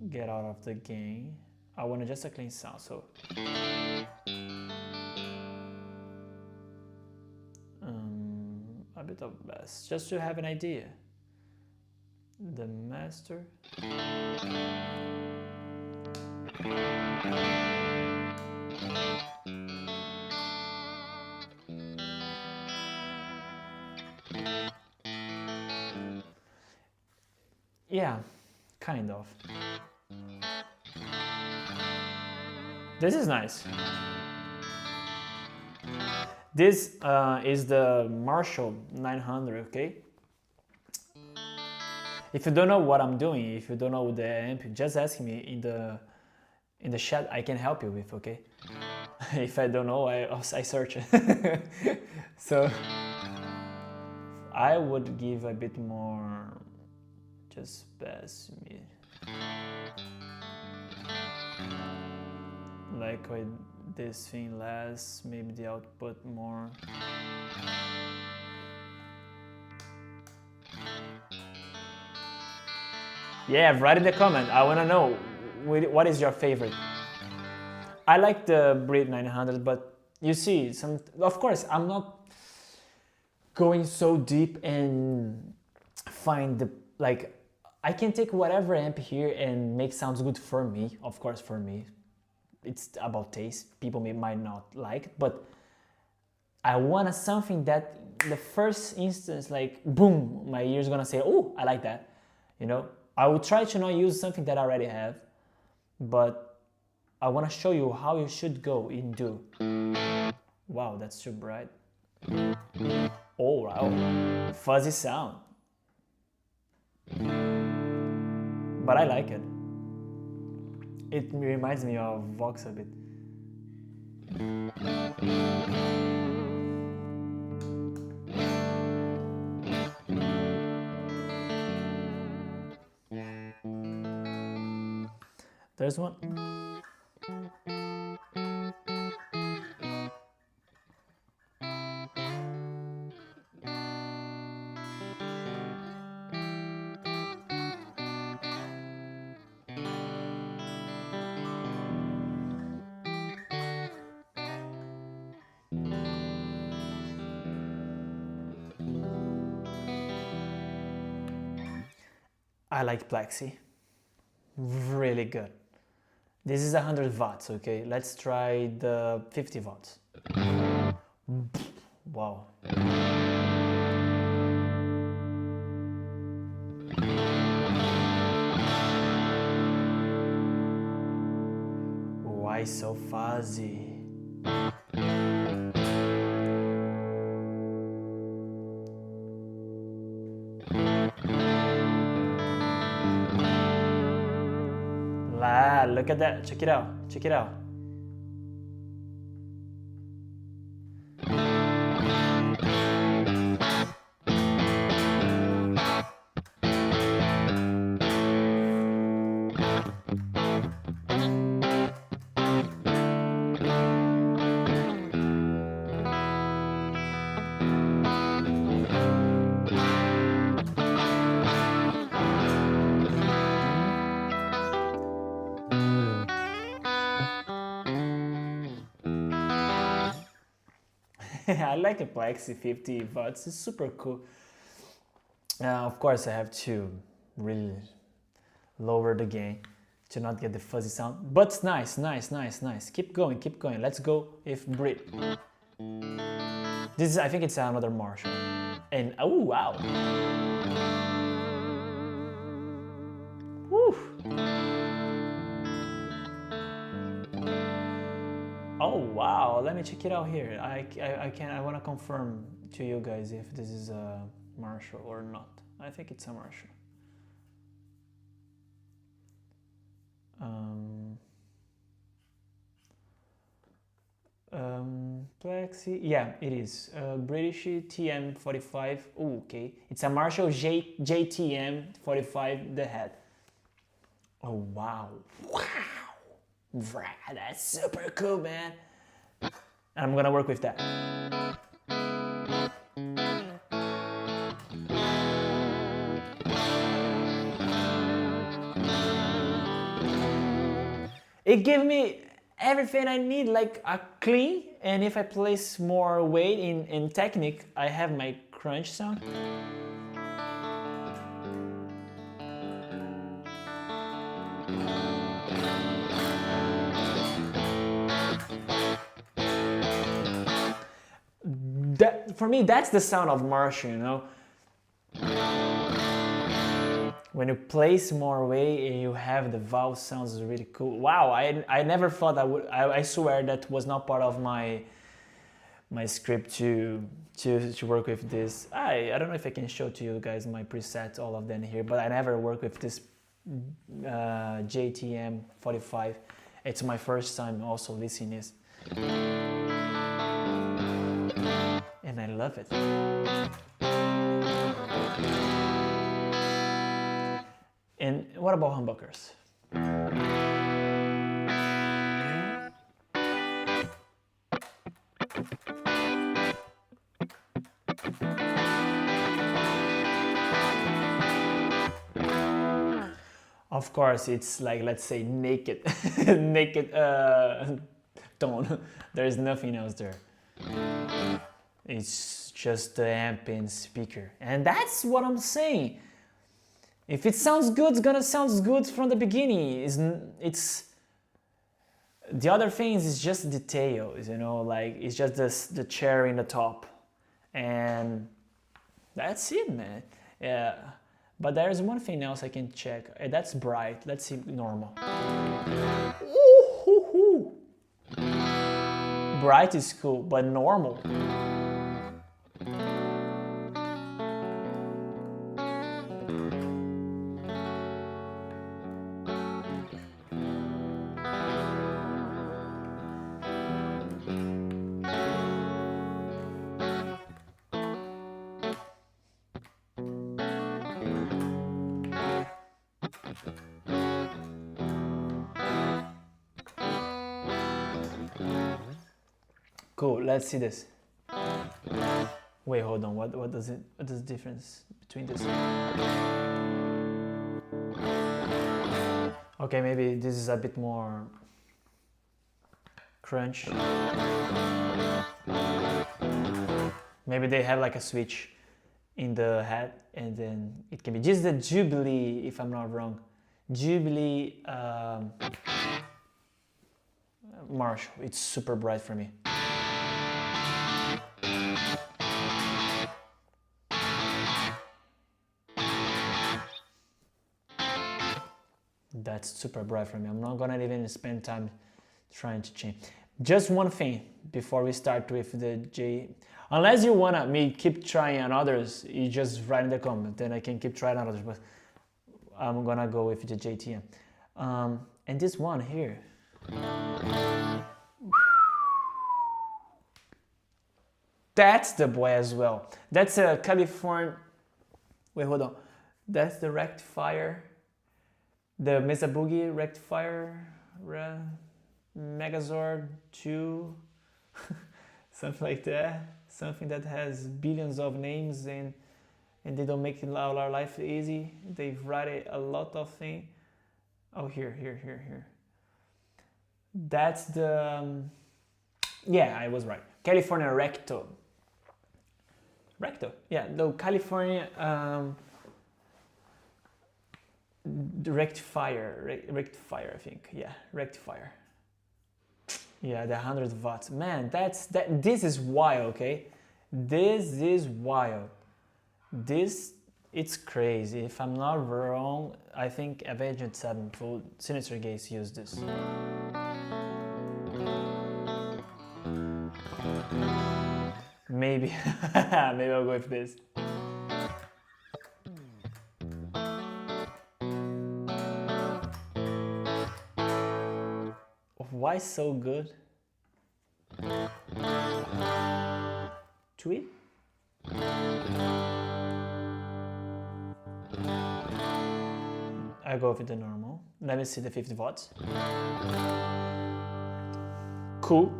[SPEAKER 1] Get out of the gain. I want just a clean sound, so. A bit of bass, just to have an idea. The master. Yeah, kind of. This is nice. This is the Marshall 900, okay? If you don't know what I'm doing, if you don't know the amp, just ask me in the chat. I can help you with, okay? If I don't know, I search it. So I would give a bit more. Just pass me. Like with this thing less, maybe the output more. Yeah, write in the comment. I want to know what is your favorite. I like the Brit 900, but you see, of course, I'm not going so deep and find the, like, I can take whatever amp here and make sounds good for me. Of course, for me, it's about taste. People might not like it, but I want something that the first instance, like, boom, my ear's gonna say, oh, I like that, you know? I will try to not use something that I already have, but I want to show you how you should go in do. Wow, that's too bright. Oh, wow, fuzzy sound. But I like it. It reminds me of Vox a bit. There's one. I like 𝗏𝗏𝗄𝗃. Really good. This is 100 watts, okay? Let's try the 50 watts. Wow. Why so fuzzy? Look at that, check it out, check it out. I like the 𝗏𝗏𝗄𝗃 50 watts, it's super cool. Of course, I have to really lower the gain to not get the fuzzy sound, but it's nice, nice, nice, nice. Keep going, keep going. Let's go with Brit. This is, I think it's another Marshall. And oh wow. Woo. Oh wow, let me check it out here. I want to confirm to you guys if this is a Marshall or not. I think it's a Marshall. 𝗏𝗏𝗄𝗃, yeah, it is. British TM45, ooh, okay. It's a Marshall JTM45, the head. Oh wow, wow. That's super cool, man. And I'm gonna work with that. It gives me everything I need, like a clean, and if I place more weight in technique, I have my crunch sound. For me, that's the sound of Marshall, you know? When you place more weight and you have the valve sounds is really cool. Wow, I never thought I would, I swear that was not part of my my script to work with this. I don't know if I can show to you guys my presets, all of them here, but I never work with this JTM45. It's my first time also listening this, and I love it. And what about humbuckers? Of course, it's like, let's say, naked, naked tone. There's nothing else there. It's just the amp and speaker. And that's what I'm saying. If it sounds good, it's gonna sound good from the beginning. It's the other things is just details, you know, like it's just the chair in the top. And that's it, man. Yeah. But there's one thing else I can check. That's bright. Let's see normal. Ooh, bright is cool, but normal. Cool, let's see this. Wait, hold on, what is the difference between this? Okay, maybe this is a bit more crunch. Maybe they have like a switch in the head, and then it can be just the 𝗔𝗿𝗃, if I'm not wrong. 𝗔𝗿𝗃 Marshall, it's super bright for me. That's super bright for me. I'm not gonna even spend time trying to change. Just one thing before we start with the J. Unless you wanna me keep trying on others, you just write in the comment, then I can keep trying on others. But I'm gonna go with the JTM. And this one here. That's the boy as well. That's a California. Wait, hold on. That's the rectifier. The Mesa Boogie rectifier, Megazord 2, something like that. Something that has billions of names and they don't make our life easy. They've written a lot of things. Oh, here. That's the, yeah, I was right. California Recto. Yeah, the California rectifier, I think. Yeah, rectifier. Yeah, the 100 watts. Man, this is wild, okay? This is wild. It's crazy. If I'm not wrong, I think 𝗵𝗲𝗁𝗋 Sinister Gaze used this. Maybe, maybe I'll go with this. Why so good? Tweet? I go with the normal. Let me see the 50 watts. Cool.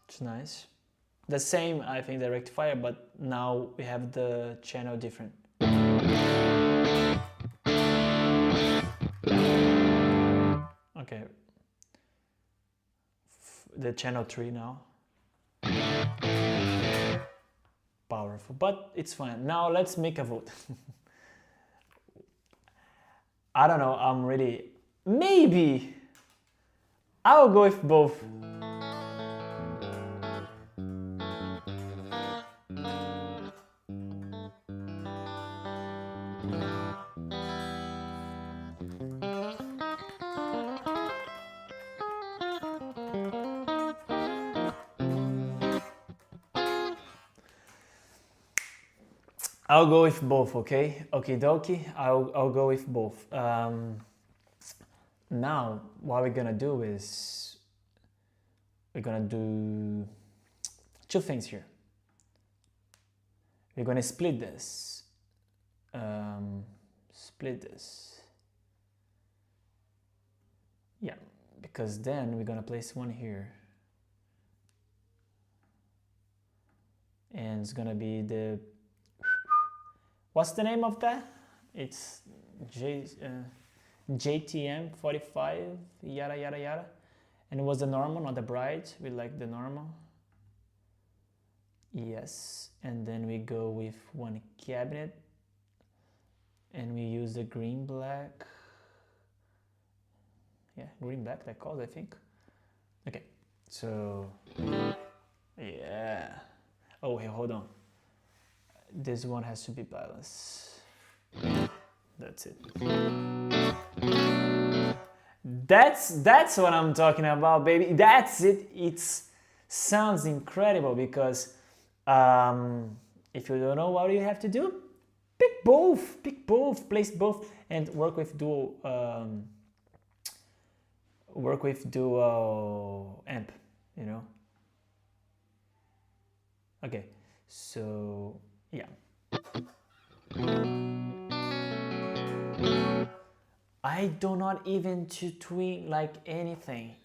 [SPEAKER 1] It's nice. The same, I think, the rectifier, but now we have the channel different. Okay. The channel 3 now. Powerful, but it's fine. Now let's make a vote. I don't know, I'm really... Maybe I'll go with both. I'll go with both, okay? Okie dokie, I'll go with both. Now, what we're gonna do is, we're gonna do two things here. We're gonna split this. Yeah, because then we're gonna place one here. And it's gonna be the, what's the name of that? It's JTM45, yada yada yada. And it was the normal, not the bright. We like the normal. Yes, and then we go with one cabinet. And we use the green black. Yeah, green black, that calls, I think. Okay, so yeah. Oh, hey, hold on. This one has to be balanced. That's it. That's what I'm talking about, baby. That's it. It sounds incredible because if you don't know what you have to do, pick both, place both, and work with dual amp, you know. Okay, so yeah. I do not even to tweak like anything.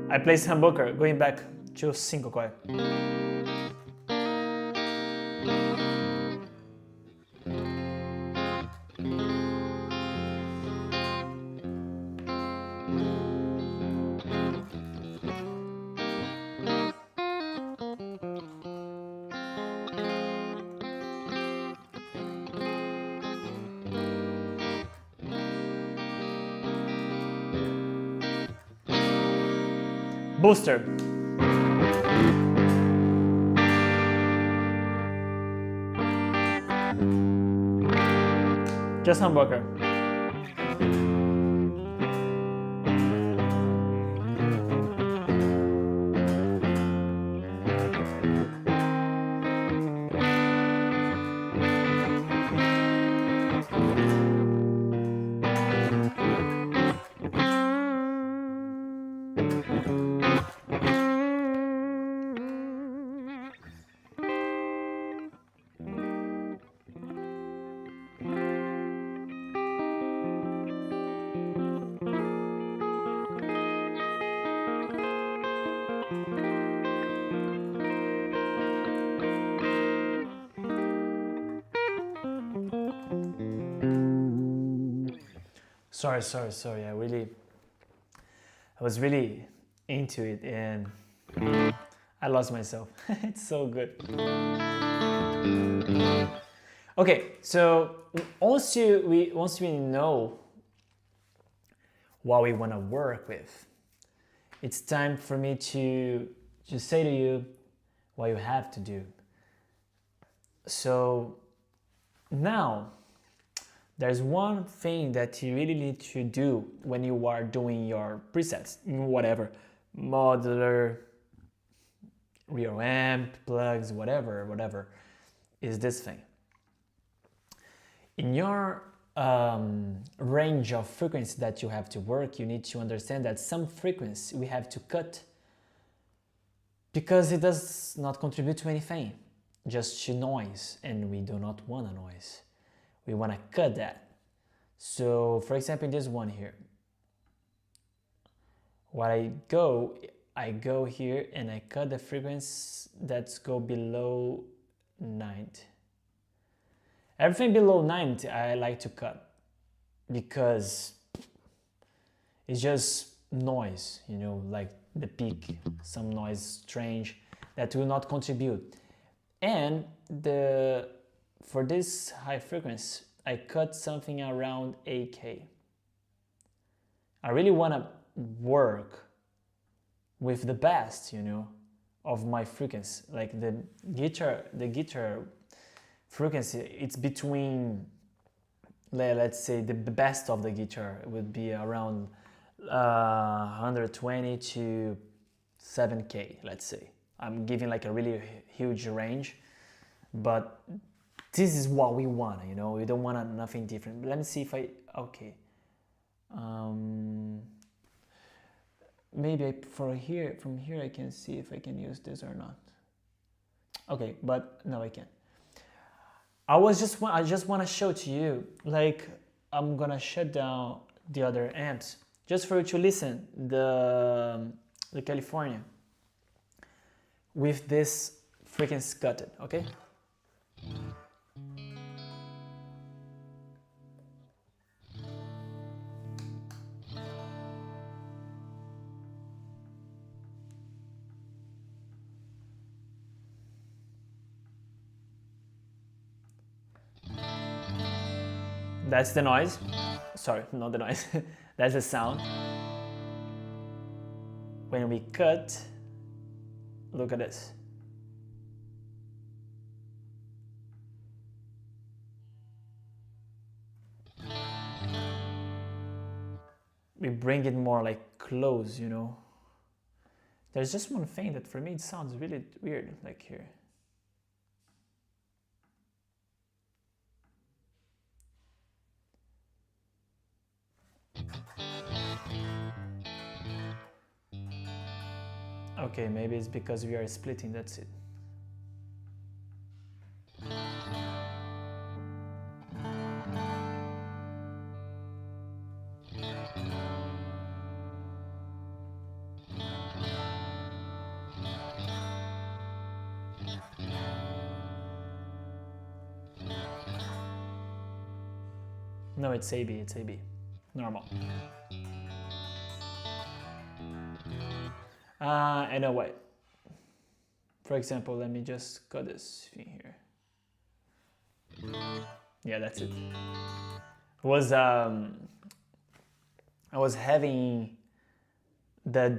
[SPEAKER 1] I place humbucker, going back to 5 chord. Booster. Just humbucker. Sorry. I was really into it and I lost myself. It's so good. Okay, so once we know what we want to work with, it's time for me to say to you what you have to do. So now, there's one thing that you really need to do when you are doing your presets, whatever, modular, real amp, plugs, whatever, is this thing. In your range of frequency that you have to work, you need to understand that some frequency we have to cut because it does not contribute to anything, just to noise, and we do not want a noise. We want to cut that. So for example, in this one here, what I go here and I cut the frequency that's go below 90. Everything below 90 I like to cut because it's just noise, you know, like the peak, some noise strange that will not contribute. And for this high frequency, I cut something around 8K. I really want to work with the best, you know, of my frequency. Like the guitar frequency, it's between, let's say, the best of the guitar would be around 120 to 7K, let's say. I'm giving like a really huge range, but this is what we want, you know, we don't want nothing different. Let me see if okay. Maybe from here I can see if I can use this or not. Okay, but no, I can't. I just want to show to you, like, I'm gonna shut down the other amps just for you to listen the California with this frequency cutted, okay? That's the noise. Sorry, not the noise. That's the sound. When we cut, look at this. We bring it more like close, you know. There's just one thing that for me it sounds really weird, like here. Okay, maybe it's because we are splitting, that's it. No, it's 𝗵, it's 𝗵. Normal. And what? For example, let me just cut this thing here. Yeah, that's it. I was having the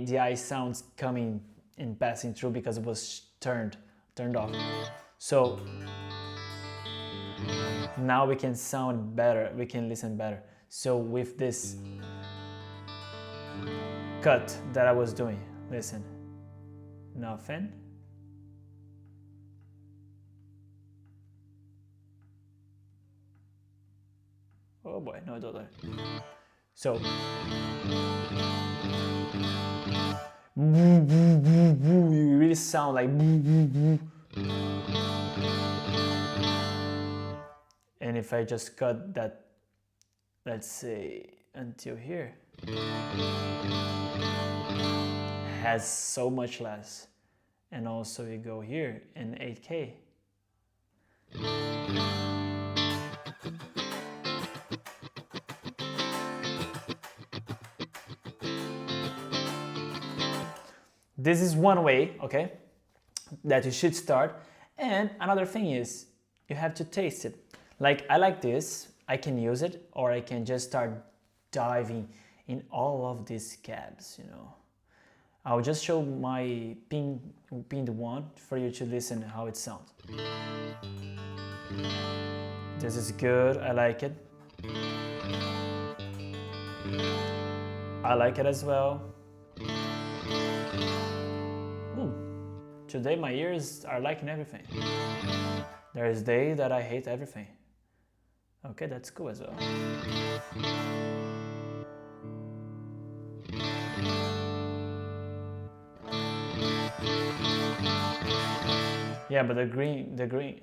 [SPEAKER 1] DI sounds coming and passing through because it was turned off. So now we can sound better, we can listen better. So with this cut that I was doing, listen, nothing. Oh boy, no dollar. So you really sound like, and if I just cut that, let's say until here, has so much less. And also you go here in 8K. This is one way, okay, that you should start. And another thing is, you have to taste it. Like, I like this, I can use it, or I can just start diving in all of these cabs, you know. I'll just show my pinned one for you to listen how it sounds. This is good, I like it. I like it as well. Ooh, today my ears are liking everything. There's day that I hate everything. Okay, that's cool as well. Yeah, but the green.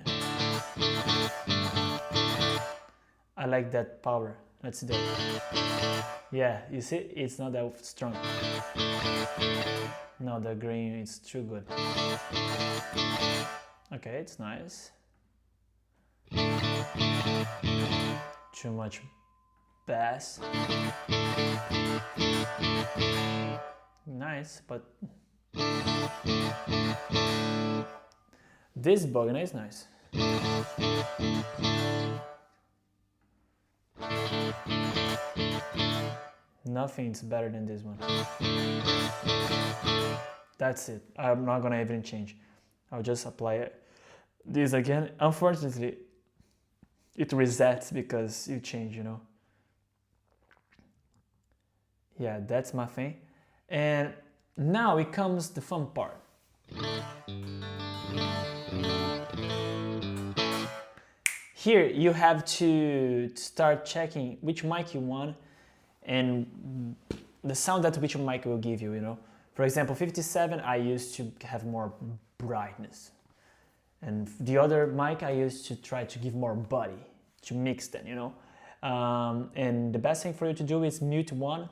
[SPEAKER 1] I like that power. Let's do it. Yeah, you see, it's not that strong. No, the green is too good. Okay, it's nice. Too much bass. Nice, but this bogey is nice. Nothing's better than this one. That's it. I'm not gonna even change. I'll just apply this again. Unfortunately, it resets because you change, you know. Yeah, that's my thing. And now it comes the fun part. Here you have to start checking which mic you want and the sound that which mic will give you, you know. For example, 57 I used to have more brightness. And the other mic I used to try to give more body, to mix them, you know. And the best thing for you to do is mute one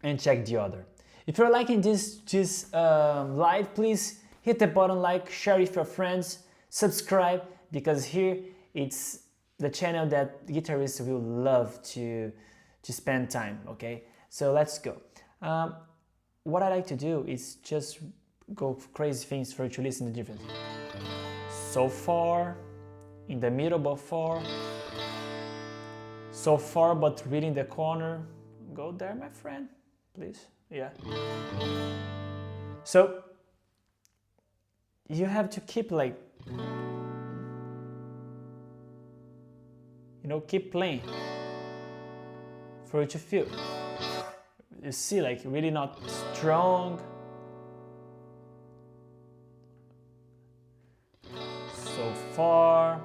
[SPEAKER 1] and check the other. If you're liking this live, please hit the button like, share with your friends, subscribe, because here it's the channel that guitarists will love to spend time, okay? So let's go. What I like to do is just go crazy things for you to listen to the difference. So far, in the middle but far, so far but really in the corner. Go there, my friend, please. Yeah. So you have to keep like, you know, keep playing for you to feel. You see, like really not strong. So far,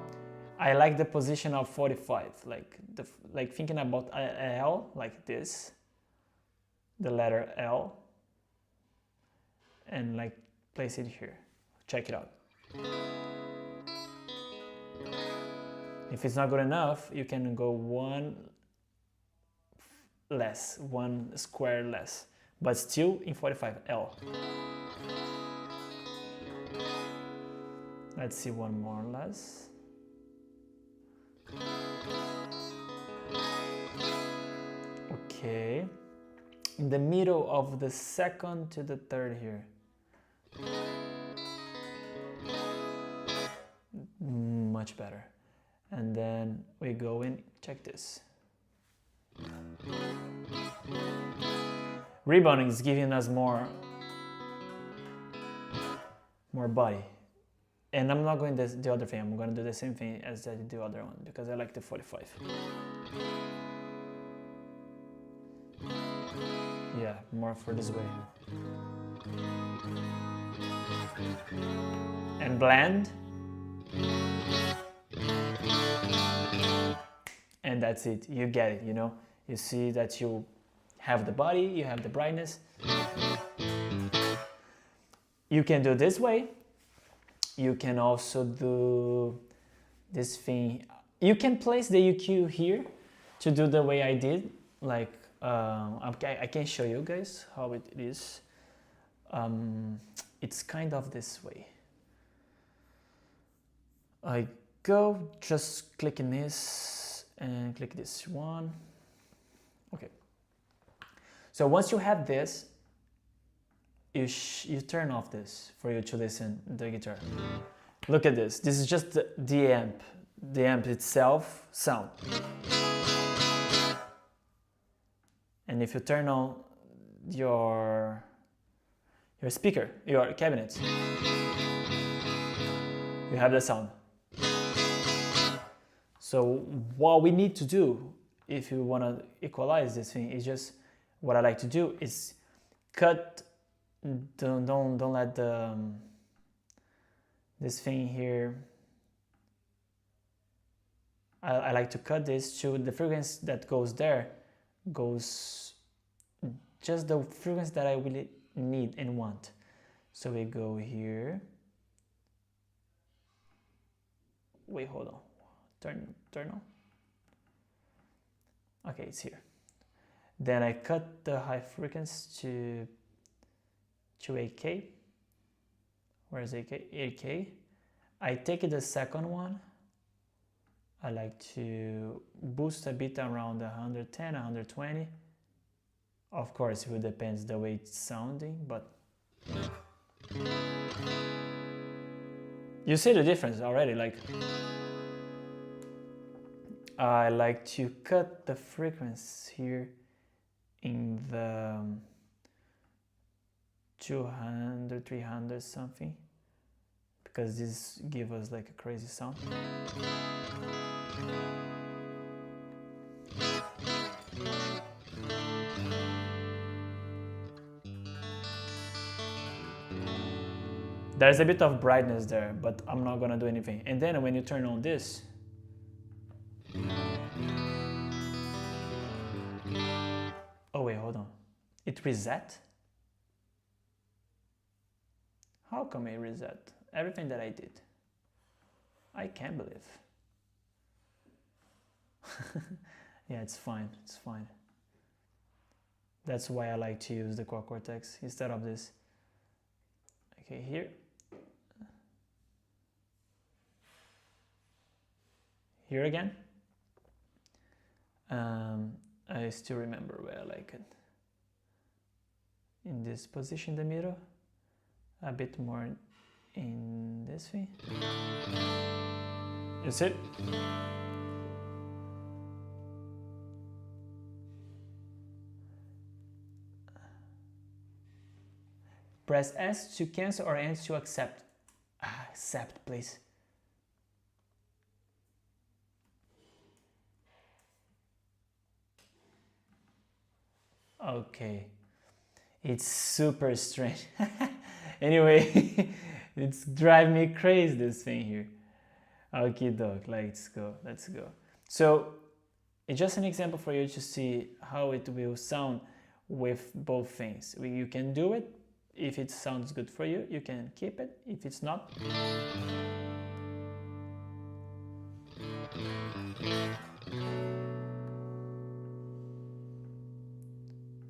[SPEAKER 1] I like the position of 45, like thinking about L, like this, the letter L, and like place it here. Check it out. If it's not good enough, you can go one less, one square less, but still in 45 L. Let's see one more less. Okay, in the middle of the second to the third here. Much better. And then we go in, check this. Rebounding is giving us more body. And I'm not going the other thing, I'm going to do the same thing as I did the other one, because I like the 45. Yeah, more for this way. And blend. And that's it, you get it, you know? You see that you have the body, you have the brightness. You can do this way. You can also do this thing. You can place the EQ here to do the way I did. Like, I can show you guys how it is. It's kind of this way. I go, just clicking this and click this one. Okay. So once you have this, you turn off this for you to listen to the guitar. Look at this. This is just the amp itself sound. And if you turn on your speaker, your cabinet, you have the sound. So what we need to do if you want to equalize this thing is just, what I like to do is cut. Don't let this thing here I like to cut this to the frequency that goes there, goes just the frequency that I really need and want. So we go here. Wait, hold on. Turn on. Okay, it's here. Then I cut the high frequency to 8K. Where's 8K? 8K. I take the second one. I like to boost a bit around 110, 120. Of course, it will depend the way it's sounding, but you see the difference already. Like, I like to cut the frequency here in the 200, 300 something, because this gives us like a crazy sound. There's a bit of brightness there, but I'm not gonna do anything. And then when you turn on this, oh wait, hold on. It reset? How come it reset everything that I did? I can't believe. Yeah, it's fine, it's fine. That's why I like to use the Quad Cortex instead of this. Okay, here. Here again. I still remember where I like it. In this position in the middle. A bit more in this thing. You see it? Press S to cancel or N to accept. Accept, please. Okay. It's super strange. Anyway, it's driving me crazy, this thing here. Okay, dog, let's go. So, it's just an example for you to see how it will sound with both things. You can do it. If it sounds good for you, you can keep it. If it's not,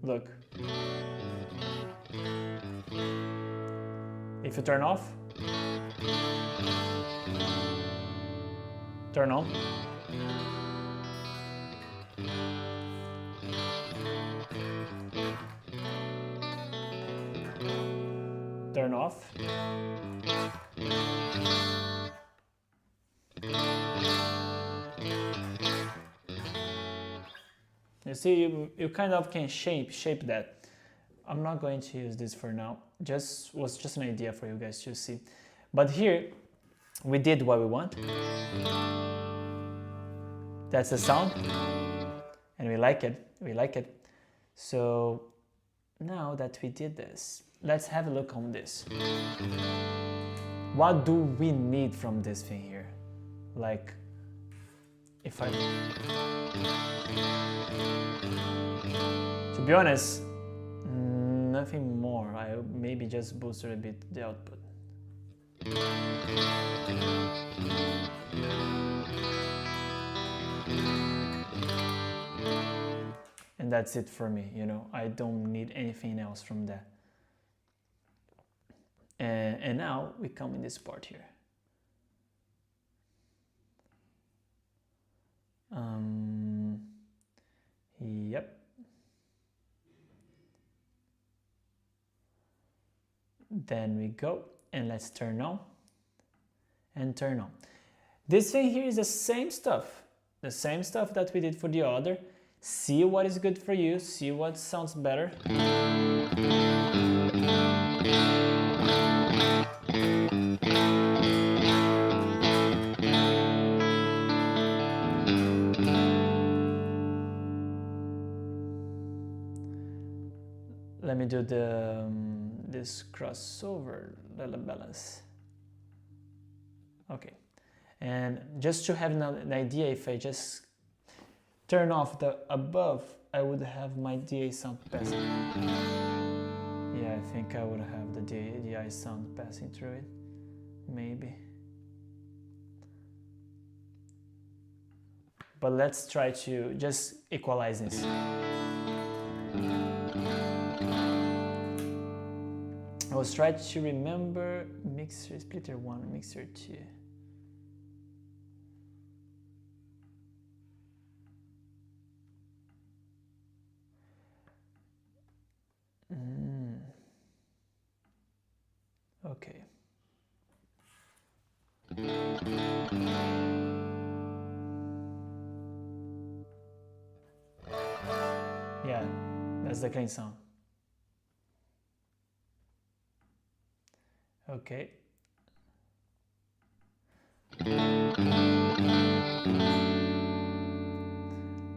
[SPEAKER 1] look. If you turn off, turn on. Turn off. You see, you kind of can shape that. I'm not going to use this for now. Was just an idea for you guys to see. But here, we did what we want. That's the sound, and we like it. So now that we did this, let's have a look on this. What do we need from this thing here? Like, if I... To be honest, nothing more. I maybe just boosted a bit the output. And that's it for me, you know. I don't need anything else from that. And now we come in this part here. Yep. Then we go and let's turn on and turn on. This thing here is the same stuff that we did for the other. See what is good for you, see what sounds better. Let me do this crossover little balance. Okay, And just to have an idea, if I just turn off the above, I would have my DA sound passing. Yeah, I think I would have the DI sound passing through it, maybe. But let's try to just equalize this. I was trying to remember mixer, splitter 1, mixer 2. Okay. Yeah, that's the clean sound. Okay.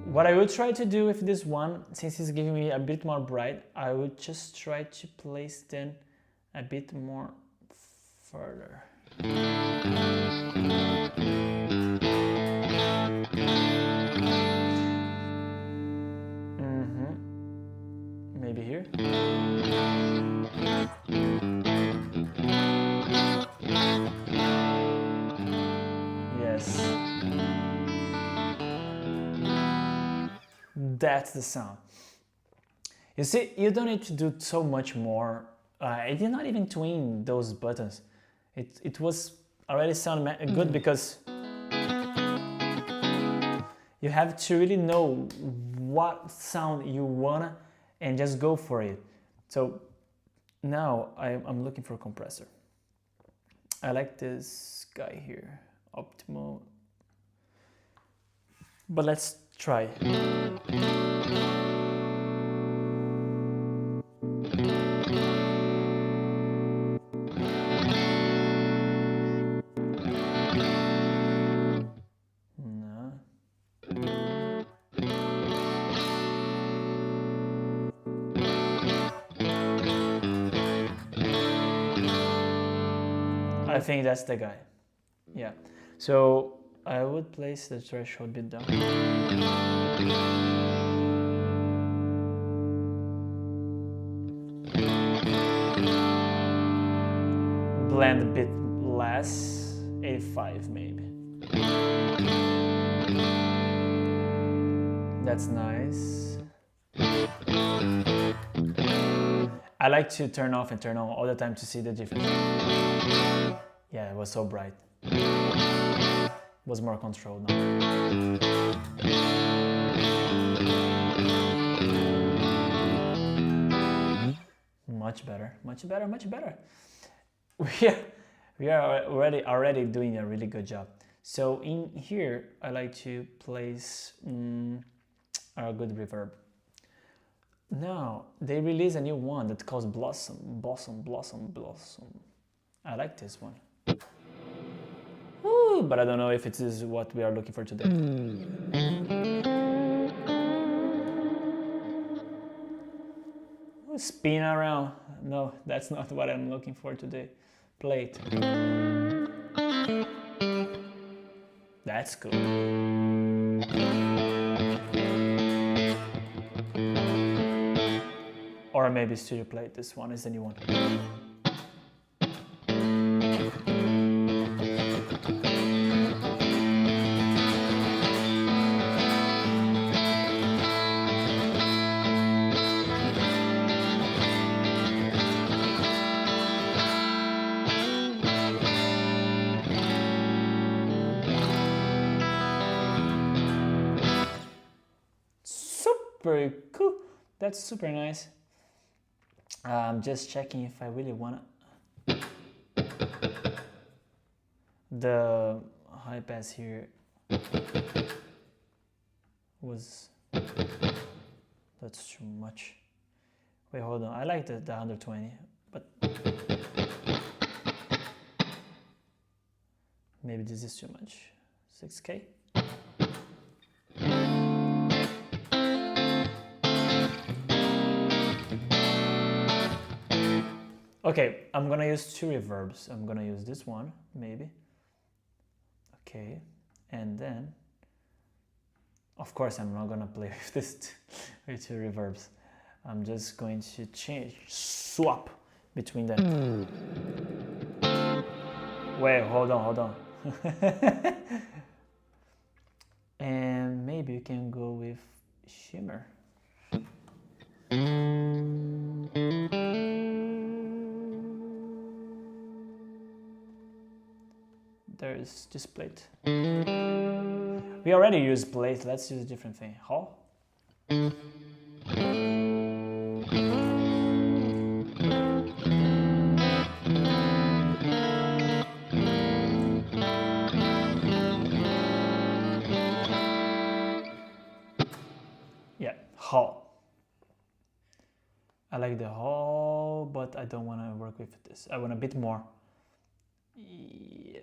[SPEAKER 1] What I will try to do with this one, since it's giving me a bit more bright, I will just try to place them a bit more further. Maybe here. Yes. That's the sound. You see, you don't need to do so much more. I did not even twin those buttons. It was already sound good because you have to really know what sound you wanna and just go for it. So now I'm looking for a compressor. I like this guy here, optimal. But let's try. I think that's the guy. Yeah. So I would place the threshold a bit down. Blend a bit less, 85 maybe. That's nice. I like to turn off and turn on all the time to see the difference. Yeah, it was so bright. It was more controlled now. Much better, much better, much better. We are already doing a really good job. So in here, I like to place a good reverb. Now, they release a new one that calls Blossom. I like this one. Ooh, but I don't know if it is what we are looking for today. Ooh, spin around. No, that's not what I'm looking for today. Play it. That's cool. Or maybe studio plate. This one is the new one. Super cool. That's super nice. I'm just checking if I really wanna. The high pass here was. That's too much. Wait, hold on. I like the 120, but maybe this is too much. 6K. Okay, I'm gonna use two reverbs. I'm gonna use this one, maybe. Okay, and then of course I'm not gonna play with this with two reverbs. I'm just going to swap between them. Wait, hold on. And maybe you can go with shimmer. There's this plate. We already used plate, let's use a different thing. How? Yeah, how. I like the how, but I don't want to work with this. I want a bit more. Yeah.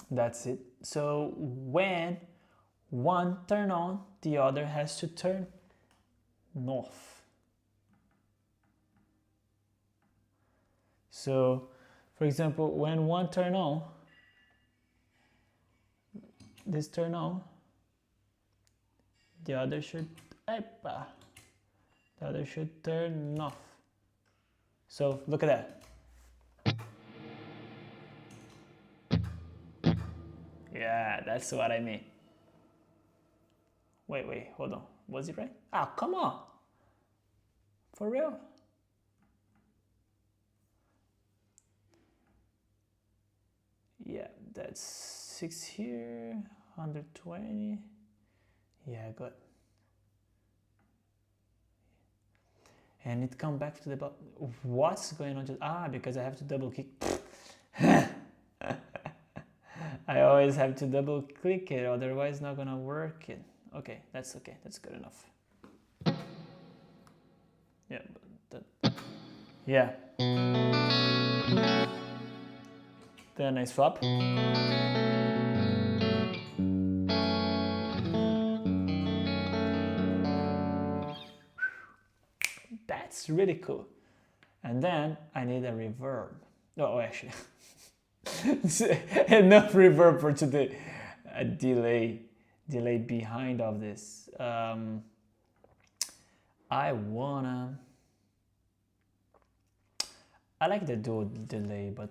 [SPEAKER 1] That's it. So when one turn on, the other has to turn off. So for example, when one turn on, this turn on, the other should turn off. So look at that. Yeah, that's what I mean. Wait, hold on. Was it right? Ah, come on. For real? Yeah, that's 6 here, 120. Yeah, good. And it come back to the bottom. What's going on? Because I have to double click. I always have to double click it, otherwise it's not gonna work it. Okay, that's good enough. Yeah, yeah. Then I swap. That's really cool. And then I need a reverb. Oh, actually. Enough reverb for today. A delay behind of this. I like the dual delay, but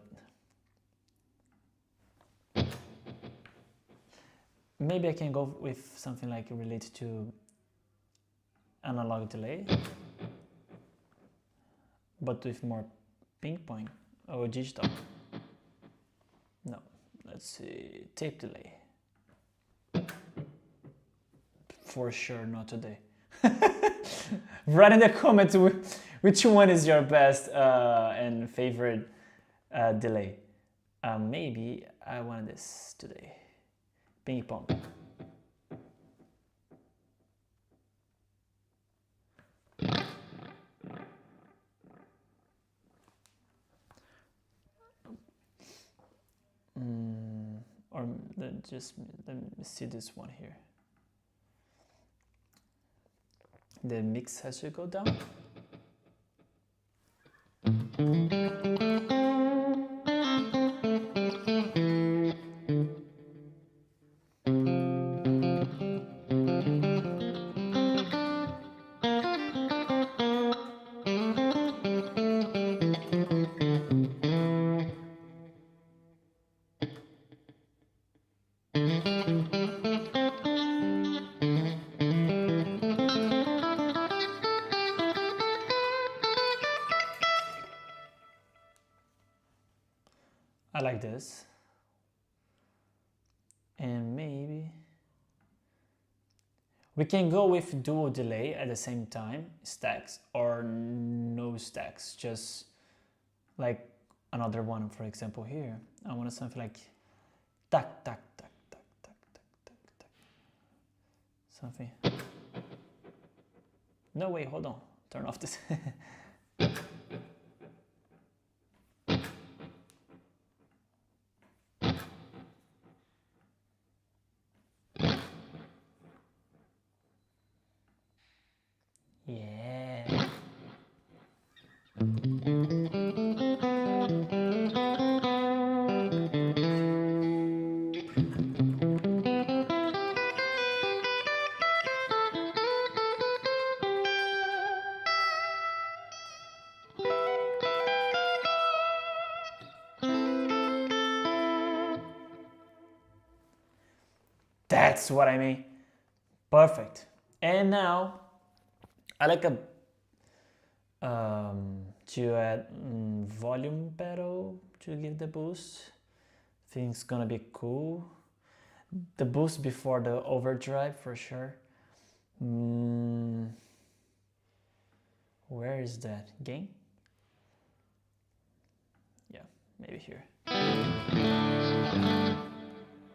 [SPEAKER 1] maybe I can go with something like related to analog delay, but with more ping pong or digital. No, let's see, tape delay. For sure, not today. Write in the comments which one is your best and favorite delay. Maybe I want this today. Ping pong. Or let me see this one here. The mix has to go down. I like this. And maybe we can go with dual delay at the same time, stacks, or no stacks, just like another one, for example, here. I want something like tak, tak, tak, tak, tak, tak, tak, tak. Something. No, wait, hold on. Turn off this. Yeah. That's what I mean. Perfect. And now I like to add volume pedal to give the boost. I think it's gonna be cool. The boost before the overdrive for sure. Where is that? Gain? Yeah, maybe here.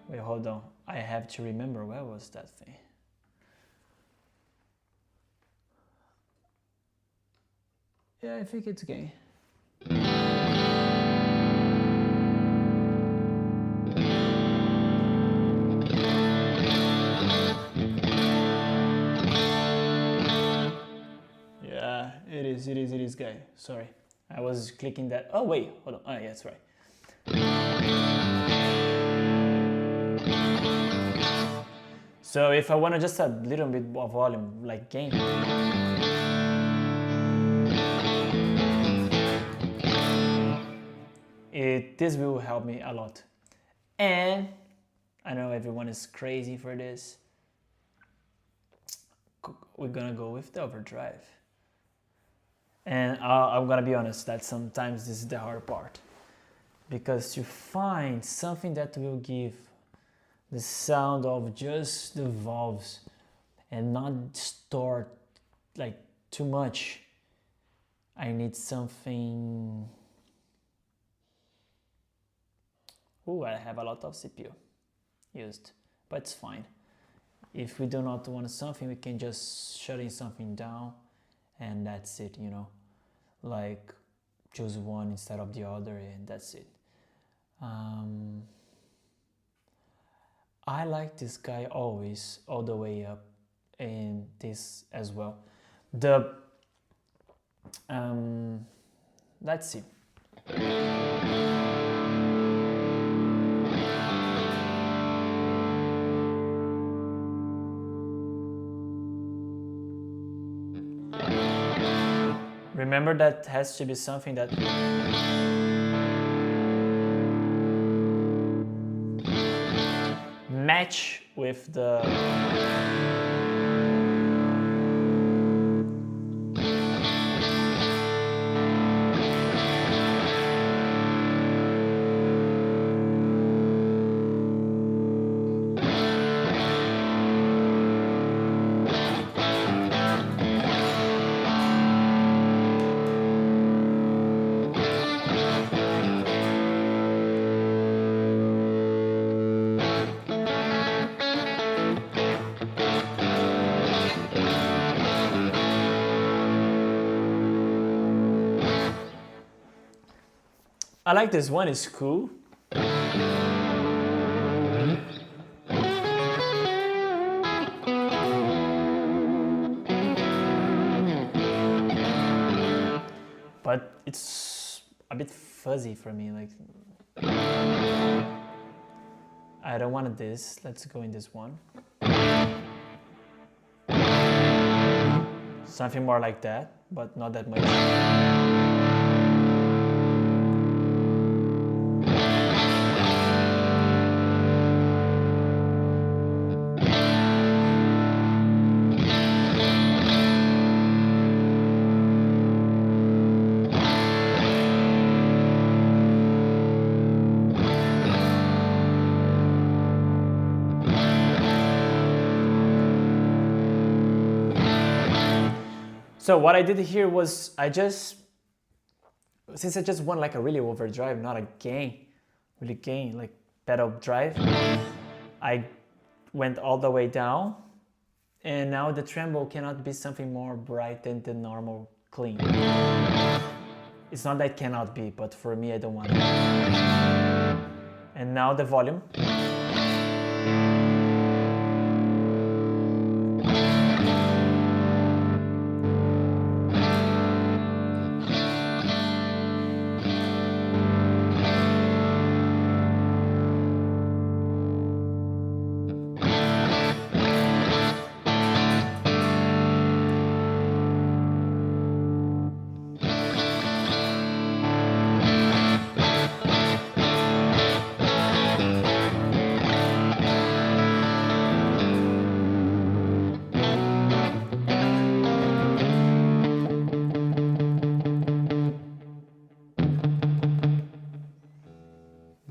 [SPEAKER 1] Wait, hold on. I have to remember where was that thing. Yeah, I think it's gain. Yeah, it is, guy. Sorry. I was clicking that. Oh, wait, hold on. Oh, yeah, that's right. So if I want to just a little bit more volume, like gain. This will help me a lot. And I know everyone is crazy for this. We're gonna go with the overdrive. And I'm gonna be honest that sometimes this is the hard part. Because to find something that will give the sound of just the valves and not distort like too much, I need something. Ooh, I have a lot of CPU used, but it's fine. If we do not want something, we can just shut something down and that's it, you know, like choose one instead of the other and that's it. I like this guy always all the way up, and this as well. The let's see. Remember that has to be something that match with the I like this one, it's cool. But it's a bit fuzzy for me, like I don't want this. Let's go in this one. Something more like that, but not that much. So what I did here was I just since I just want like a really overdrive, not a gain, really gain, like pedal drive, I went all the way down, and now the tremble cannot be something more bright than the normal clean. It's not that it cannot be, but for me I don't want it. And now the volume.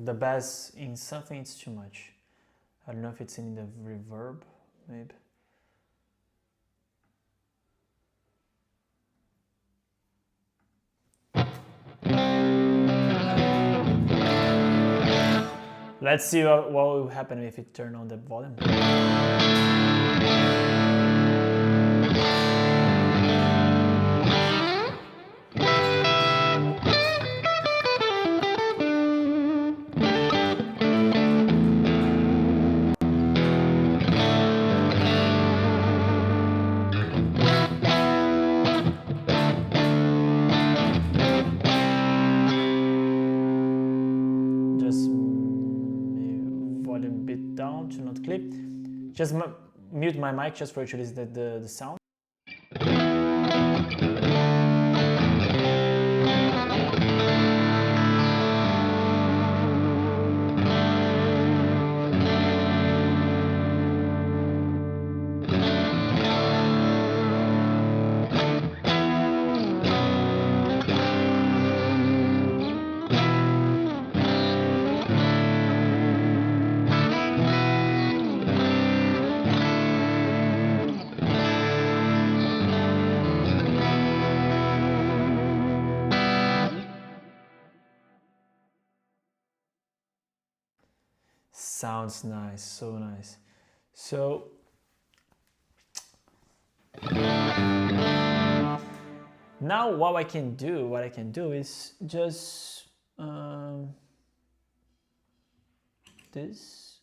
[SPEAKER 1] The bass in something it's too much. I don't know if it's in the reverb, maybe. Let's see what will happen if you turn on the volume. To not clip. Just mute my mic just for actually the sound. Sounds nice, so nice. So now what I can do is just this.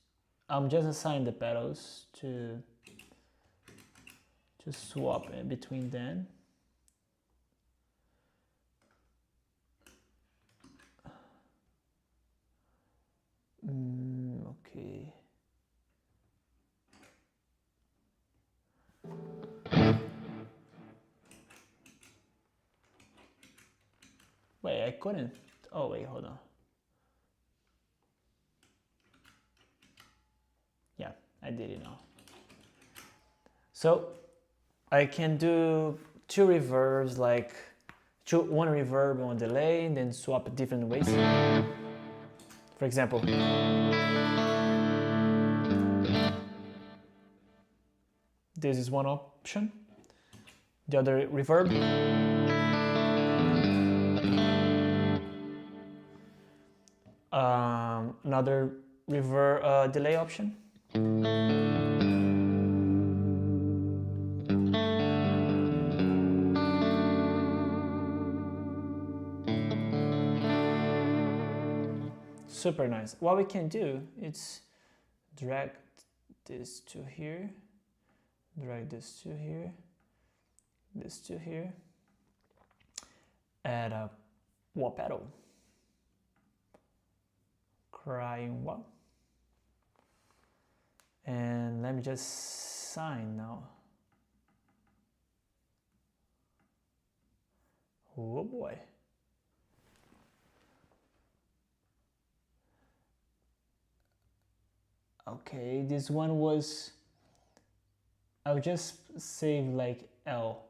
[SPEAKER 1] I'm just assigning the pedals to swap in between them. Okay. Wait, I couldn't. Oh, wait, hold on. Yeah, I did it now. So I can do two reverbs, like one reverb, one delay, and then swap different ways. For example, this is one option. The other reverb. Another reverb delay option. Super nice. What we can do is drag this to here, drag this to here, this to here, add a wah pedal, crying wah, and let me just sign now. Oh boy. Okay, this one was, I'll just save like L,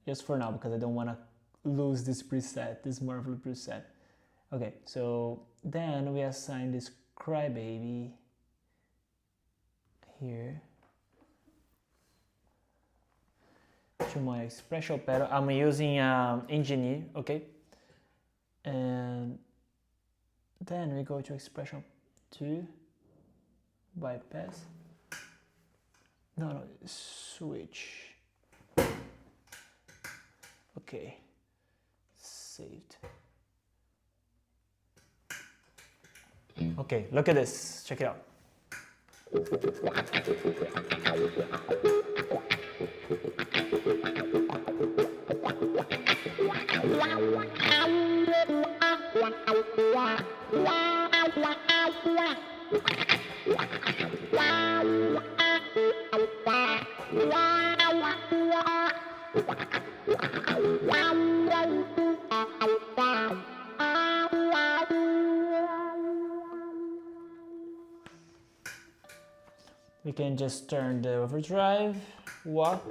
[SPEAKER 1] just for now, because I don't want to lose this preset, this marvelous preset. Okay, so then we assign this crybaby here to my expression pedal. I'm using engineer, okay? And then we go to expression 2, bypass. No, switch. Okay, saved. Okay, look at this, check it out. We can just turn the overdrive, walk.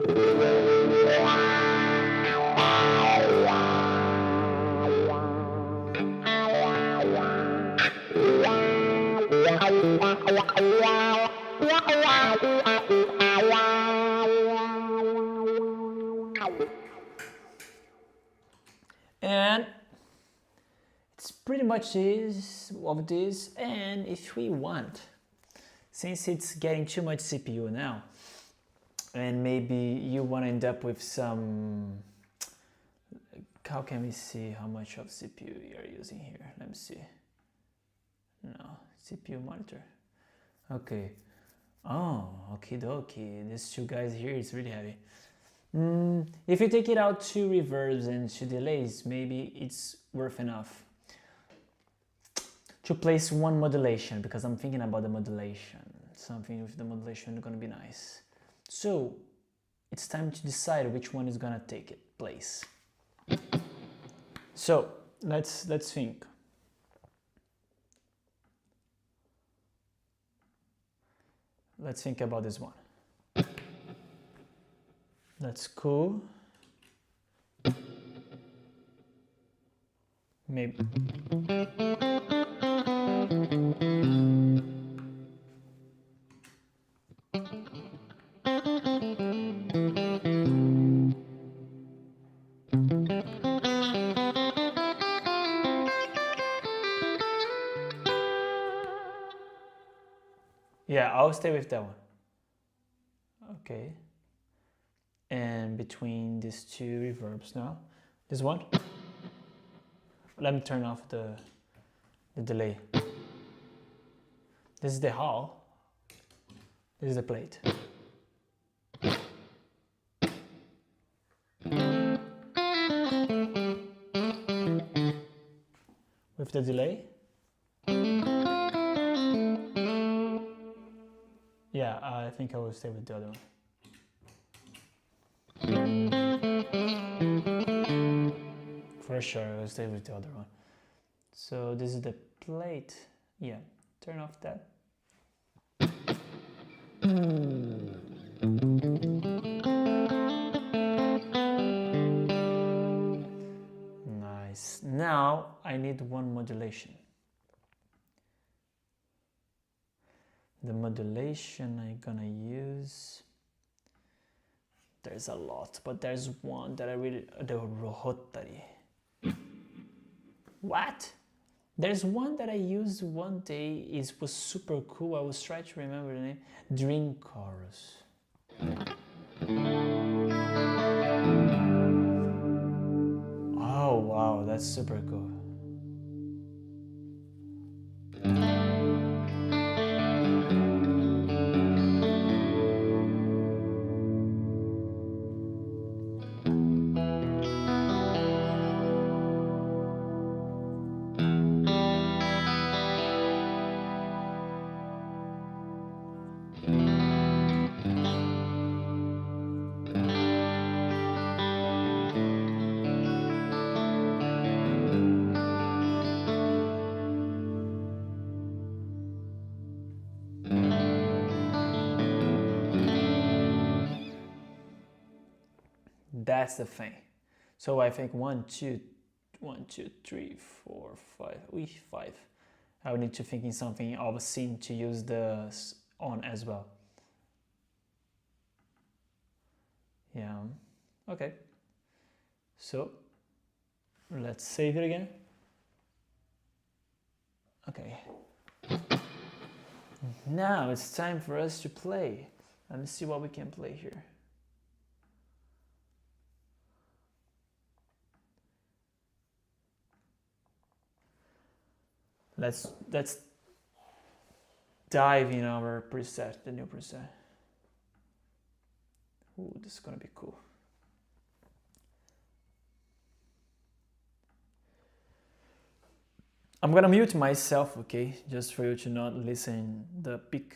[SPEAKER 1] And it's pretty much of this, and if we want, since it's getting too much CPU now, and maybe you want to end up with some, how can we see how much of CPU you're using here? Let me see. No, CPU monitor. Okay. Oh, 𝗓𝗏𝗄𝗏. These two guys here, it's really heavy. If you take it out to reverbs and to delays, maybe it's worth enough to place one modulation, because I'm thinking about the modulation. Something with the modulation is going to be nice. So it's time to decide which one is going to take its place. So let's think. Let's think about this one. That's cool. Maybe. Yeah, I'll stay with that one. Okay. And between these two reverbs now, this one. Let me turn off the delay. This is the hall. This is the plate. With the delay. Yeah, I think I will stay with the other one. For sure, I will stay with the other one. So this is the plate. Yeah, turn off that. Nice. Now I need one modulation. The modulation I'm gonna use, there's a lot, but there's one that I really, the 𝗏𝗏𝗏𝗏. What? There's one that I used one day, it was super cool, I was trying to remember the name, Dream Chorus. Oh wow, that's super cool. That's the thing. So I think 1, 2, 3, 4, 5. 5. I would need to think in something of a scene to use the on as well. Yeah. Okay, so let's save it again. Okay, now it's time for us to play. Let me see what we can play here. Let's dive in our preset, the new preset. Ooh, this is gonna be cool. I'm gonna mute myself, okay, just for you to not listen the peak.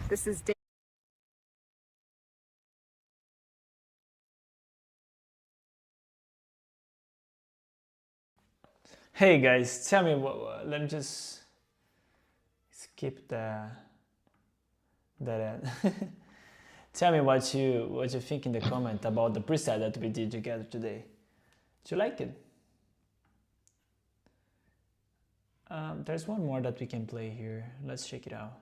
[SPEAKER 2] This is
[SPEAKER 1] Hey guys, tell me what. Let me just skip that. Tell me what you think in the comment about the preset that we did together today. Do you like it? There's one more that we can play here. Let's check it out.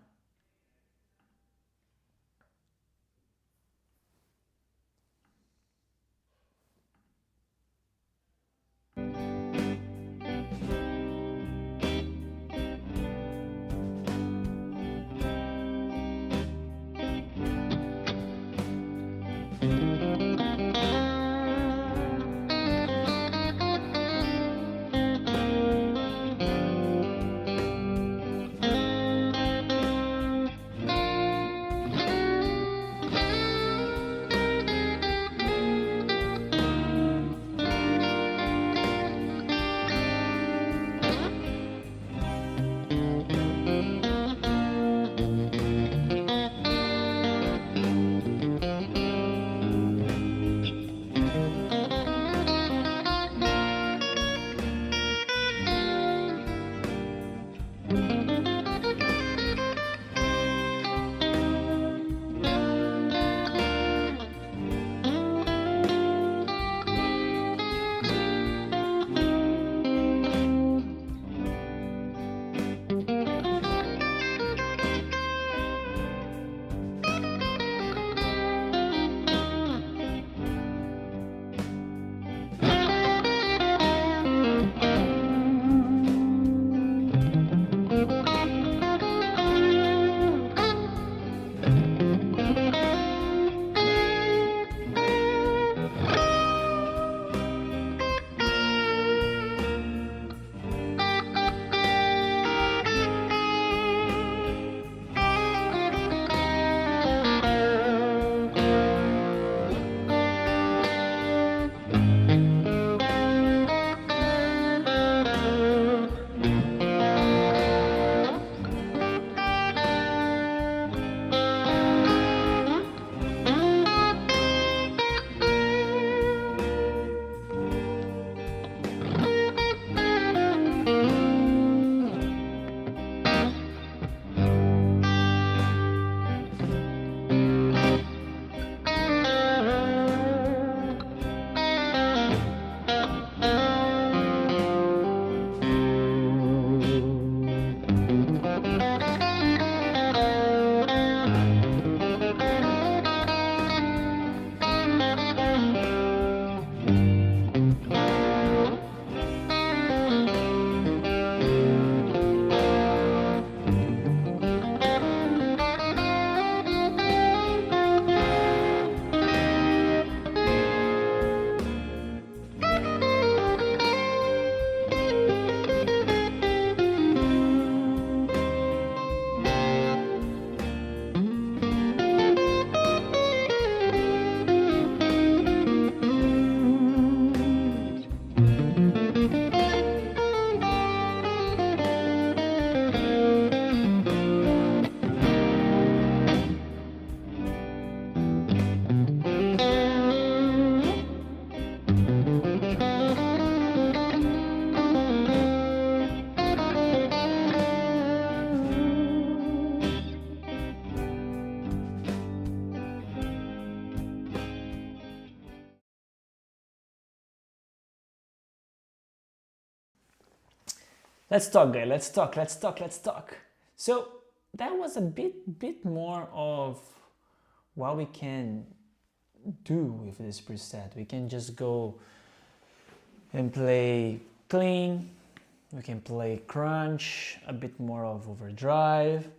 [SPEAKER 1] Let's talk, guys. Let's talk. So that was a bit more of what we can do with this preset. We can just go and play clean. We can play crunch, a bit more of overdrive.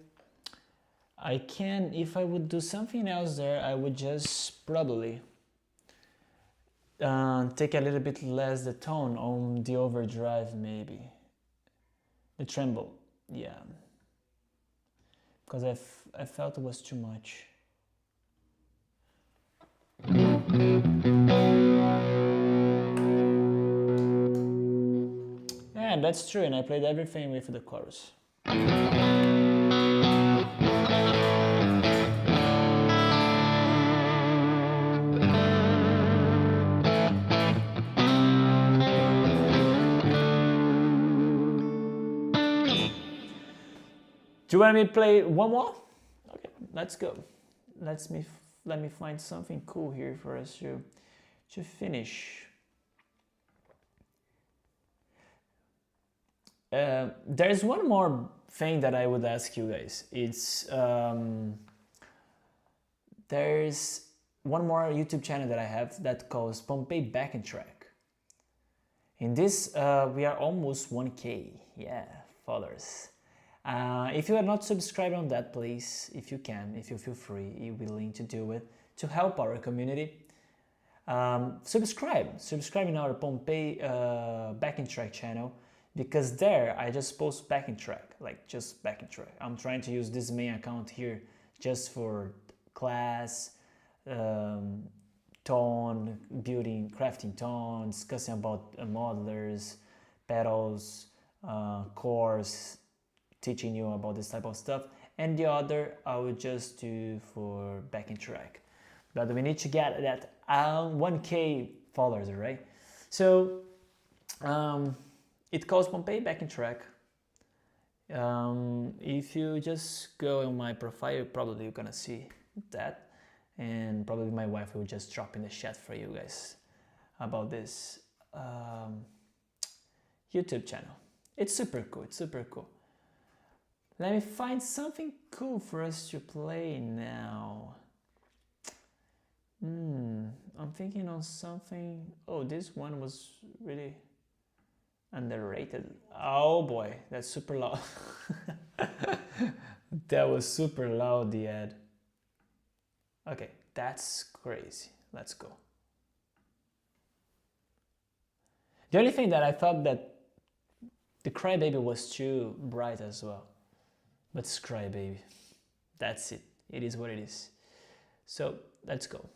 [SPEAKER 1] I can, if I would do something else there, I would just probably take a little bit less the tone on the overdrive, maybe. The tremble, yeah. Because I felt it was too much. Yeah, that's true, and I played everything with the chorus. Do you want me to play one more? Okay, let's go. Let me find something cool here for us to finish. There's one more thing that I would ask you guys. It's there's one more YouTube channel that I have that calls 𝗏𝗡 Backing Track. In this, we are almost 1K. Yeah, followers. If you are not subscribed on that, please, if you can, if you feel free, you're willing to do it to help our community. Subscribe in our 𝗏𝗡 Backing Track channel, because there I just post backing track, like just backing track. I'm trying to use this main account here just for class, tone, building, crafting tone, discussing about modelers, pedals, chords, teaching you about this type of stuff, and the other I would just do for backing track. But we need to get that 1K followers, right? So it calls 𝗏𝗡 Backing Track. If you just go on my profile, probably you're gonna see that, and probably my wife will just drop in the chat for you guys about this YouTube channel. It's super cool. It's super cool. Let me find something cool for us to play now. I'm thinking on something. Oh, this one was really underrated. Oh boy, that's super loud. That was super loud, the ad. Okay, that's crazy. Let's go. The only thing that I thought that the 𝗏𝗏𝗏𝗏 was too bright as well. But it's 𝗏𝗏𝗏𝗏. That's it. It is what it is. So let's go.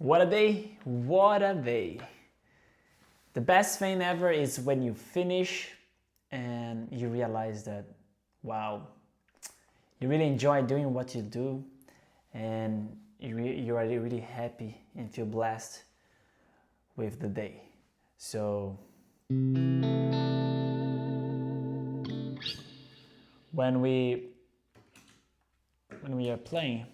[SPEAKER 1] What a day, what a day. The best thing ever is when you finish and you realize that, wow, you really enjoy doing what you do, and you are really happy and feel blessed with the day. So when we are playing,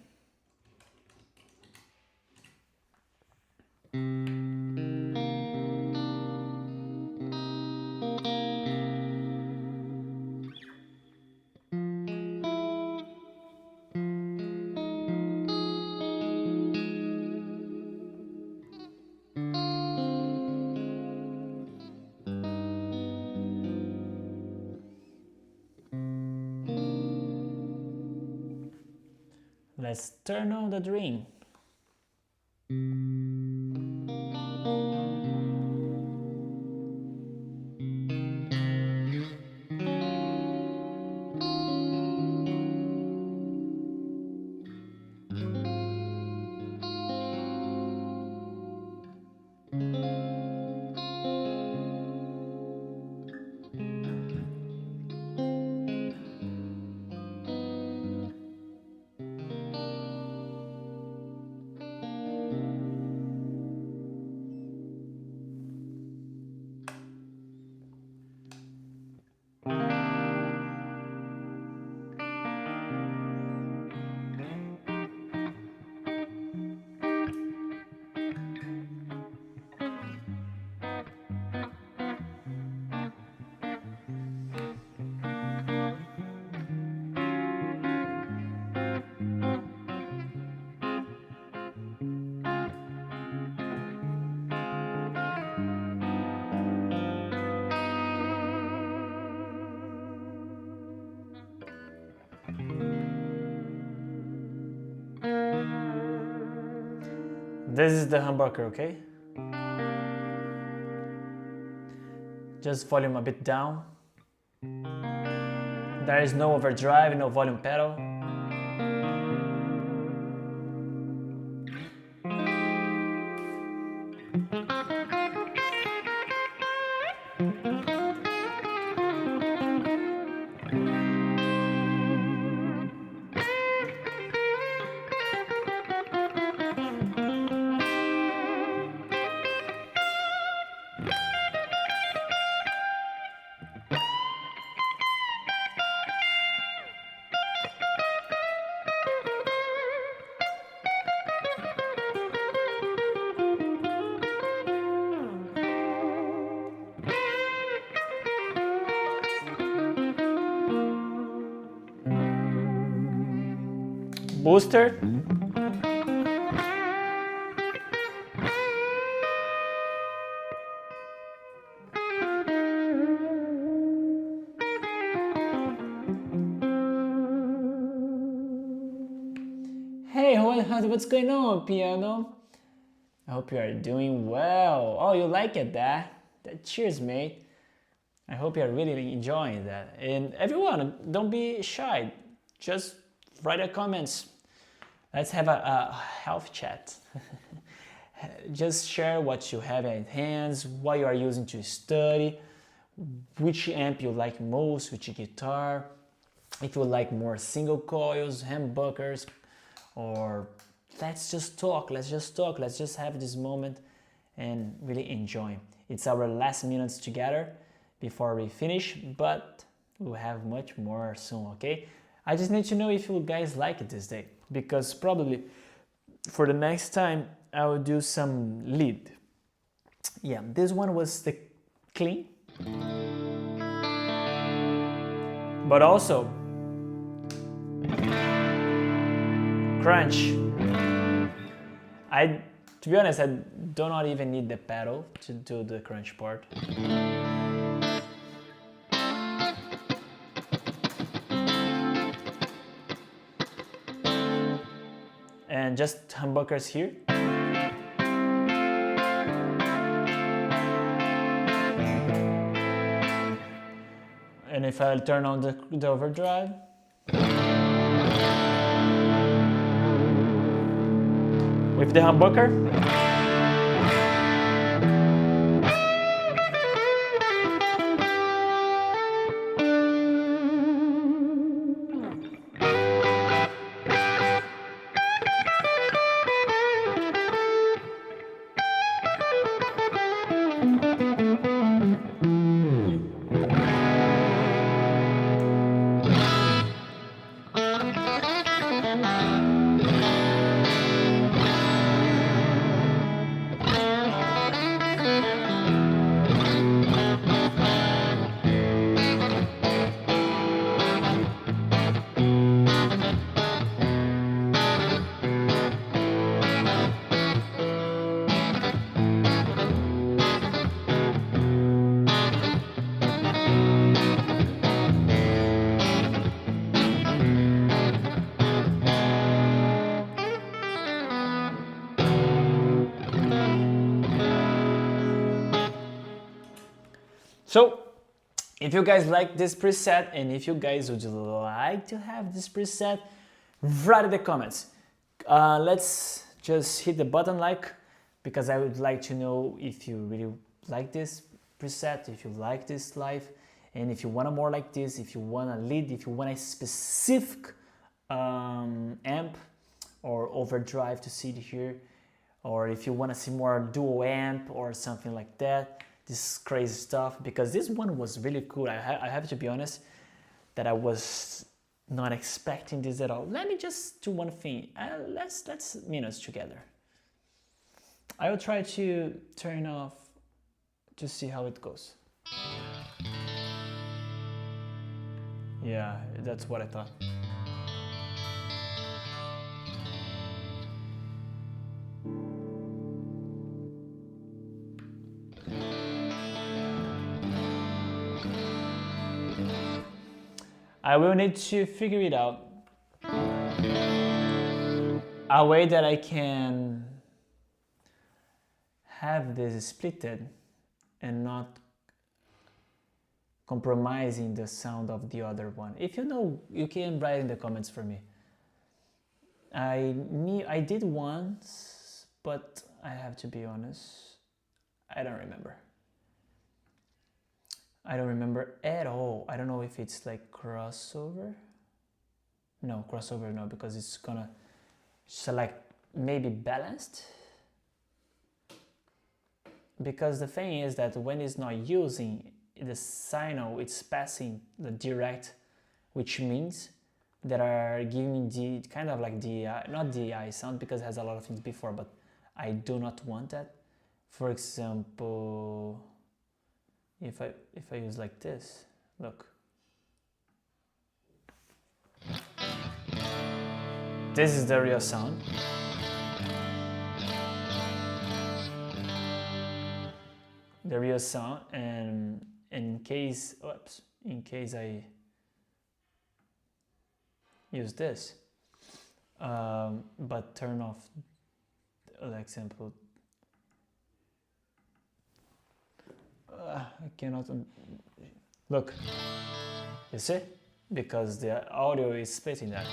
[SPEAKER 1] let's turn on the dream. This is the humbucker, okay? Just volume a bit down. There is no overdrive, no volume pedal. Booster. Hey, what's going on, piano? I hope you are doing well. Oh, you like it, cheers, mate. I hope you are really enjoying that. And everyone, don't be shy. Just write your comments. Let's have a health chat. Just share what you have at hands, what you are using to study, which amp you like most, which guitar, if you like more single coils, humbuckers, or let's just talk, let's just have this moment and really enjoy. It's our last minutes together before we finish, but we'll have much more soon, okay? I just need to know if you guys like it this day, because probably for the next time I will do some lead. Yeah, this one was the clean, but also crunch. To be honest, I do not even need the pedal to do the crunch part. And just humbuckers here. And if I turn on the overdrive, with the humbucker, So if you guys like this preset and if you guys would like to have this preset, write in the comments. Let's just hit the button like, because I would like to know if you really like this preset, if you like this live, and if you want more like this, if you want a lead, if you want a specific amp or overdrive to see it here, or if you want to see more dual amp or something like that, this crazy stuff, because this one was really cool. I have to be honest that I was not expecting this at all. Let me just do one thing. Let's minutes together. I will try to turn off to see how it goes. Yeah, that's what I thought. I will need to figure it out a way that I can have this splitted and not compromising the sound of the other one. If you know, you can write in the comments for me. I did once, but I have to be honest, I don't remember. I don't remember at all. I don't know if it's like crossover. No, crossover no, because it's gonna select maybe balanced. Because the thing is that when it's not using the signal, it's passing the direct, which means that are giving the kind of like the not the I sound, because it has a lot of things before, but I do not want that. For example, if I use like this, look. This is the real sound. The real sound, and in case I use this, but turn off, for example, I cannot look. You see? Because the audio is splitting that.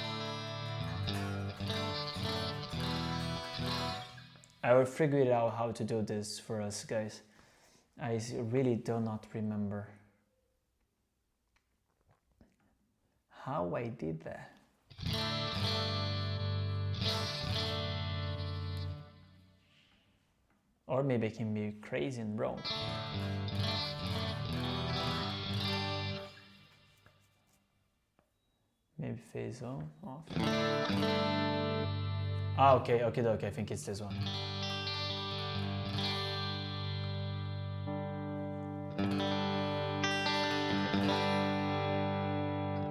[SPEAKER 1] I will figure it out how to do this for us guys. I really do not remember how I did that. Or maybe I can be crazy and wrong. Maybe phase on, off. Ah, okay, I think it's this one.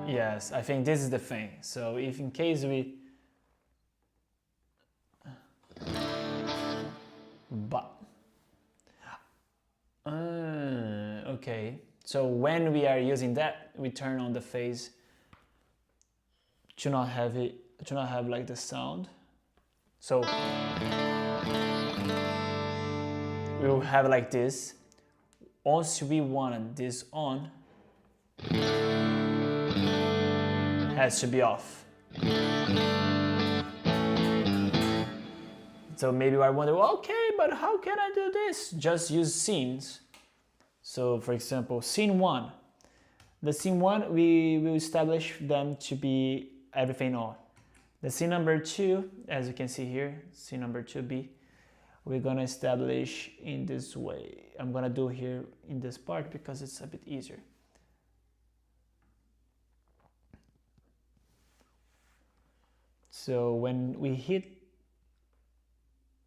[SPEAKER 1] Yes, I think this is the thing. So if in case we... okay, so when we are using that, we turn on the phase to not have like the sound. So we will have like this. Once we want this on, has to be off. So maybe I wonder, okay, but how can I do this? Just use scenes. So for example, scene 1. The scene 1, we will establish them to be everything on. The scene number 2, as you can see here, scene number 2B, we're gonna establish in this way. I'm gonna do here in this part because it's a bit easier. So when we hit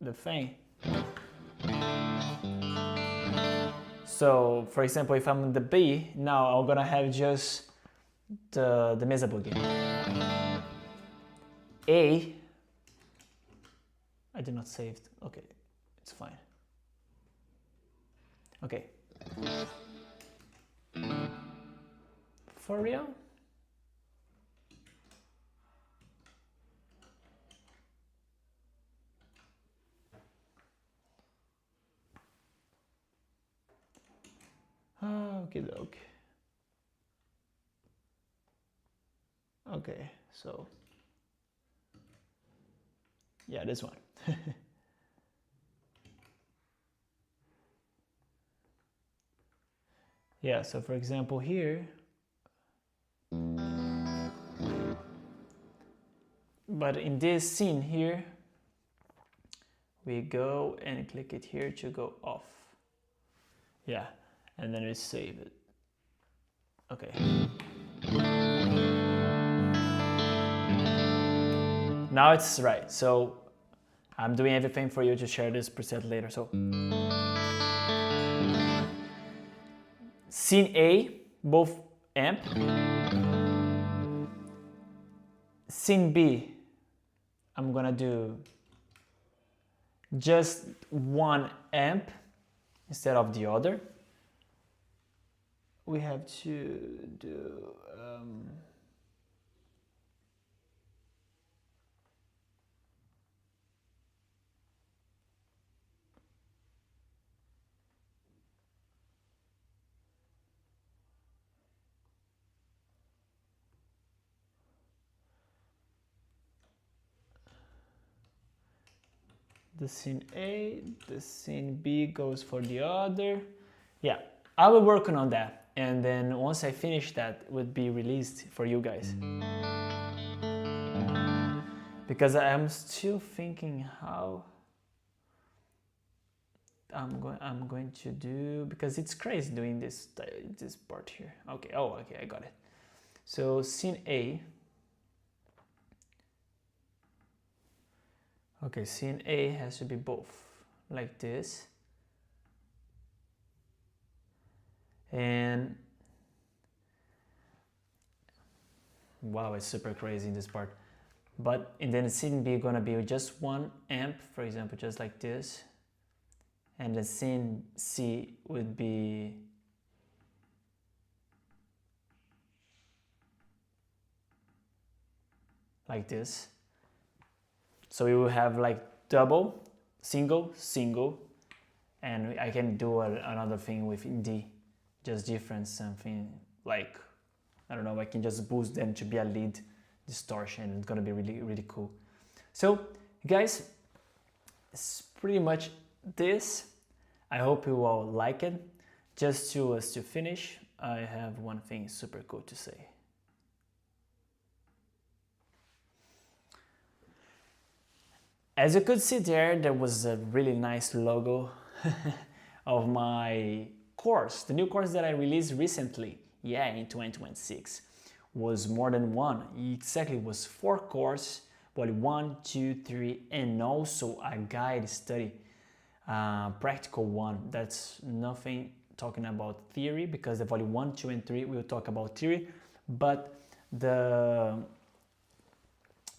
[SPEAKER 1] the thing, so for example, if I'm in the B, now I'm gonna have just the mesa boogie. A, I did not save it. Okay, it's fine. Okay. For real? Okie-doke. Okay, so yeah, this one. Yeah, so for example here, but in this scene here, we go and click it here to go off. Yeah, and then we save it. Okay. Now it's right. So I'm doing everything for you to share this preset later. So scene A, both amp. Scene B, I'm gonna do just one amp instead of the other. We have to do the scene A, the scene B goes for the other. Yeah, I will work on that, and then once I finish that, it would be released for you guys. Because I'm still thinking how I'm going to do, because it's crazy doing this part here. Okay, oh, okay, I got it. So scene A. Okay, scene A has to be both, like this. And wow, it's super crazy in this part. But and then scene B gonna be just one amp, for example, just like this. And the scene C would be like this. So we will have like double, single, single, and I can do another thing with D, just different something like, I don't know, I can just boost them to be a lead distortion. It's gonna be really, really cool. So guys, it's pretty much this. I hope you all like it. Just to finish, I have one thing super cool to say. As you could see there was a really nice logo of my course. The new course that I released recently, yeah, in 2026, was more than one. It exactly was 4 courses, volume 1, 2, 3, and also a guide study, practical one. That's nothing talking about theory, because the volume 1, 2, and 3 will talk about theory, but the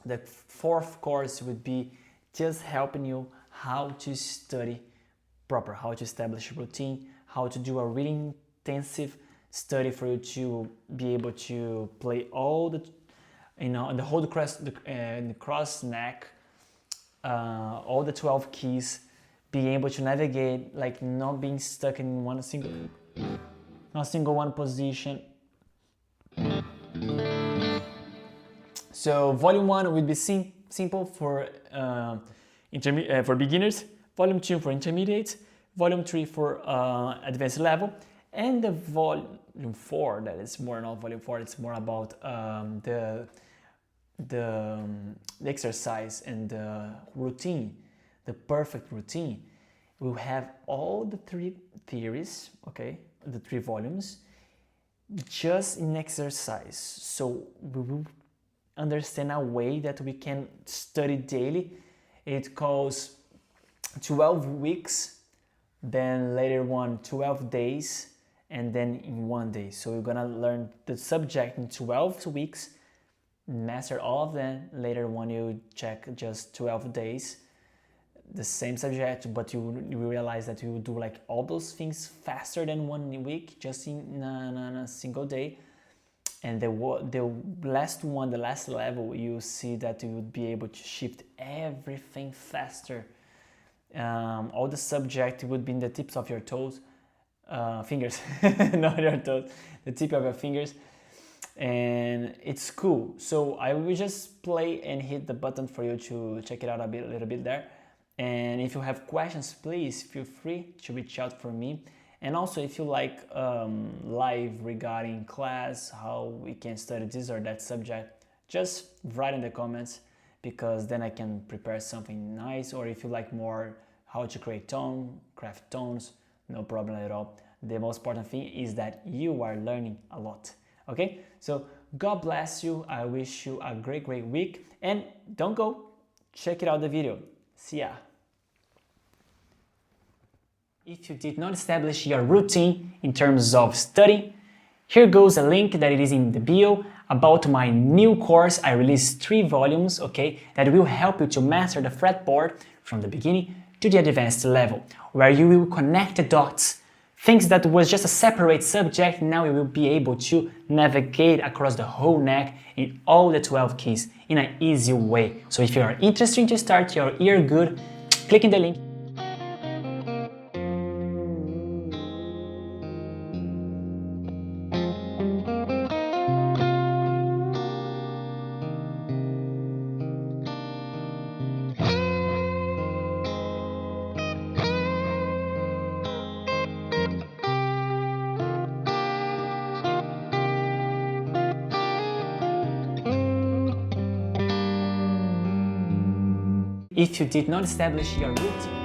[SPEAKER 1] 4th course would be just helping you how to study proper, how to establish a routine, how to do a really intensive study for you to be able to play all the, the whole the cross neck, all the 12 keys, being able to navigate, like not being stuck in one single one position. So volume 1 will be simple for for beginners, volume 2 for intermediate, volume 3 for advanced level, and the volume 4, that is more not volume 4, it's more about the exercise and the routine, the perfect routine. We'll have all the 3 theories, okay, the 3 volumes, just in exercise. So we will understand a way that we can study daily. It calls 12 weeks, then later on 12 days, and then in 1 day. So we're gonna learn the subject in 12 weeks, master all of them. Later on you check just 12 days, the same subject, but you realize that you do like all those things faster than 1 week, just in a single day. And the last one, the last level, you see that you would be able to shift everything faster. All the subject would be in the tips of your toes. fingers, not your toes, the tip of your fingers, and it's cool. So I will just play and hit the button for you to check it out a little bit there. And if you have questions, please feel free to reach out for me. And also, if you like live regarding class, how we can study this or that subject, just write in the comments, because then I can prepare something nice. Or if you like more how to create craft tones, no problem at all. The most important thing is that you are learning a lot. Okay, so God bless you. I wish you a great week, and don't go, check it out the video. See ya. If you did not establish your routine in terms of study, here goes a link that it is in the bio about my new course. I released 3 volumes, okay, that will help you to master the fretboard from the beginning to the advanced level, where you will connect the dots. Things that was just a separate subject, now you will be able to navigate across the whole neck in all the 12 keys in an easy way. So if you are interested to start your ear good, click in the link. If you did not establish your routine,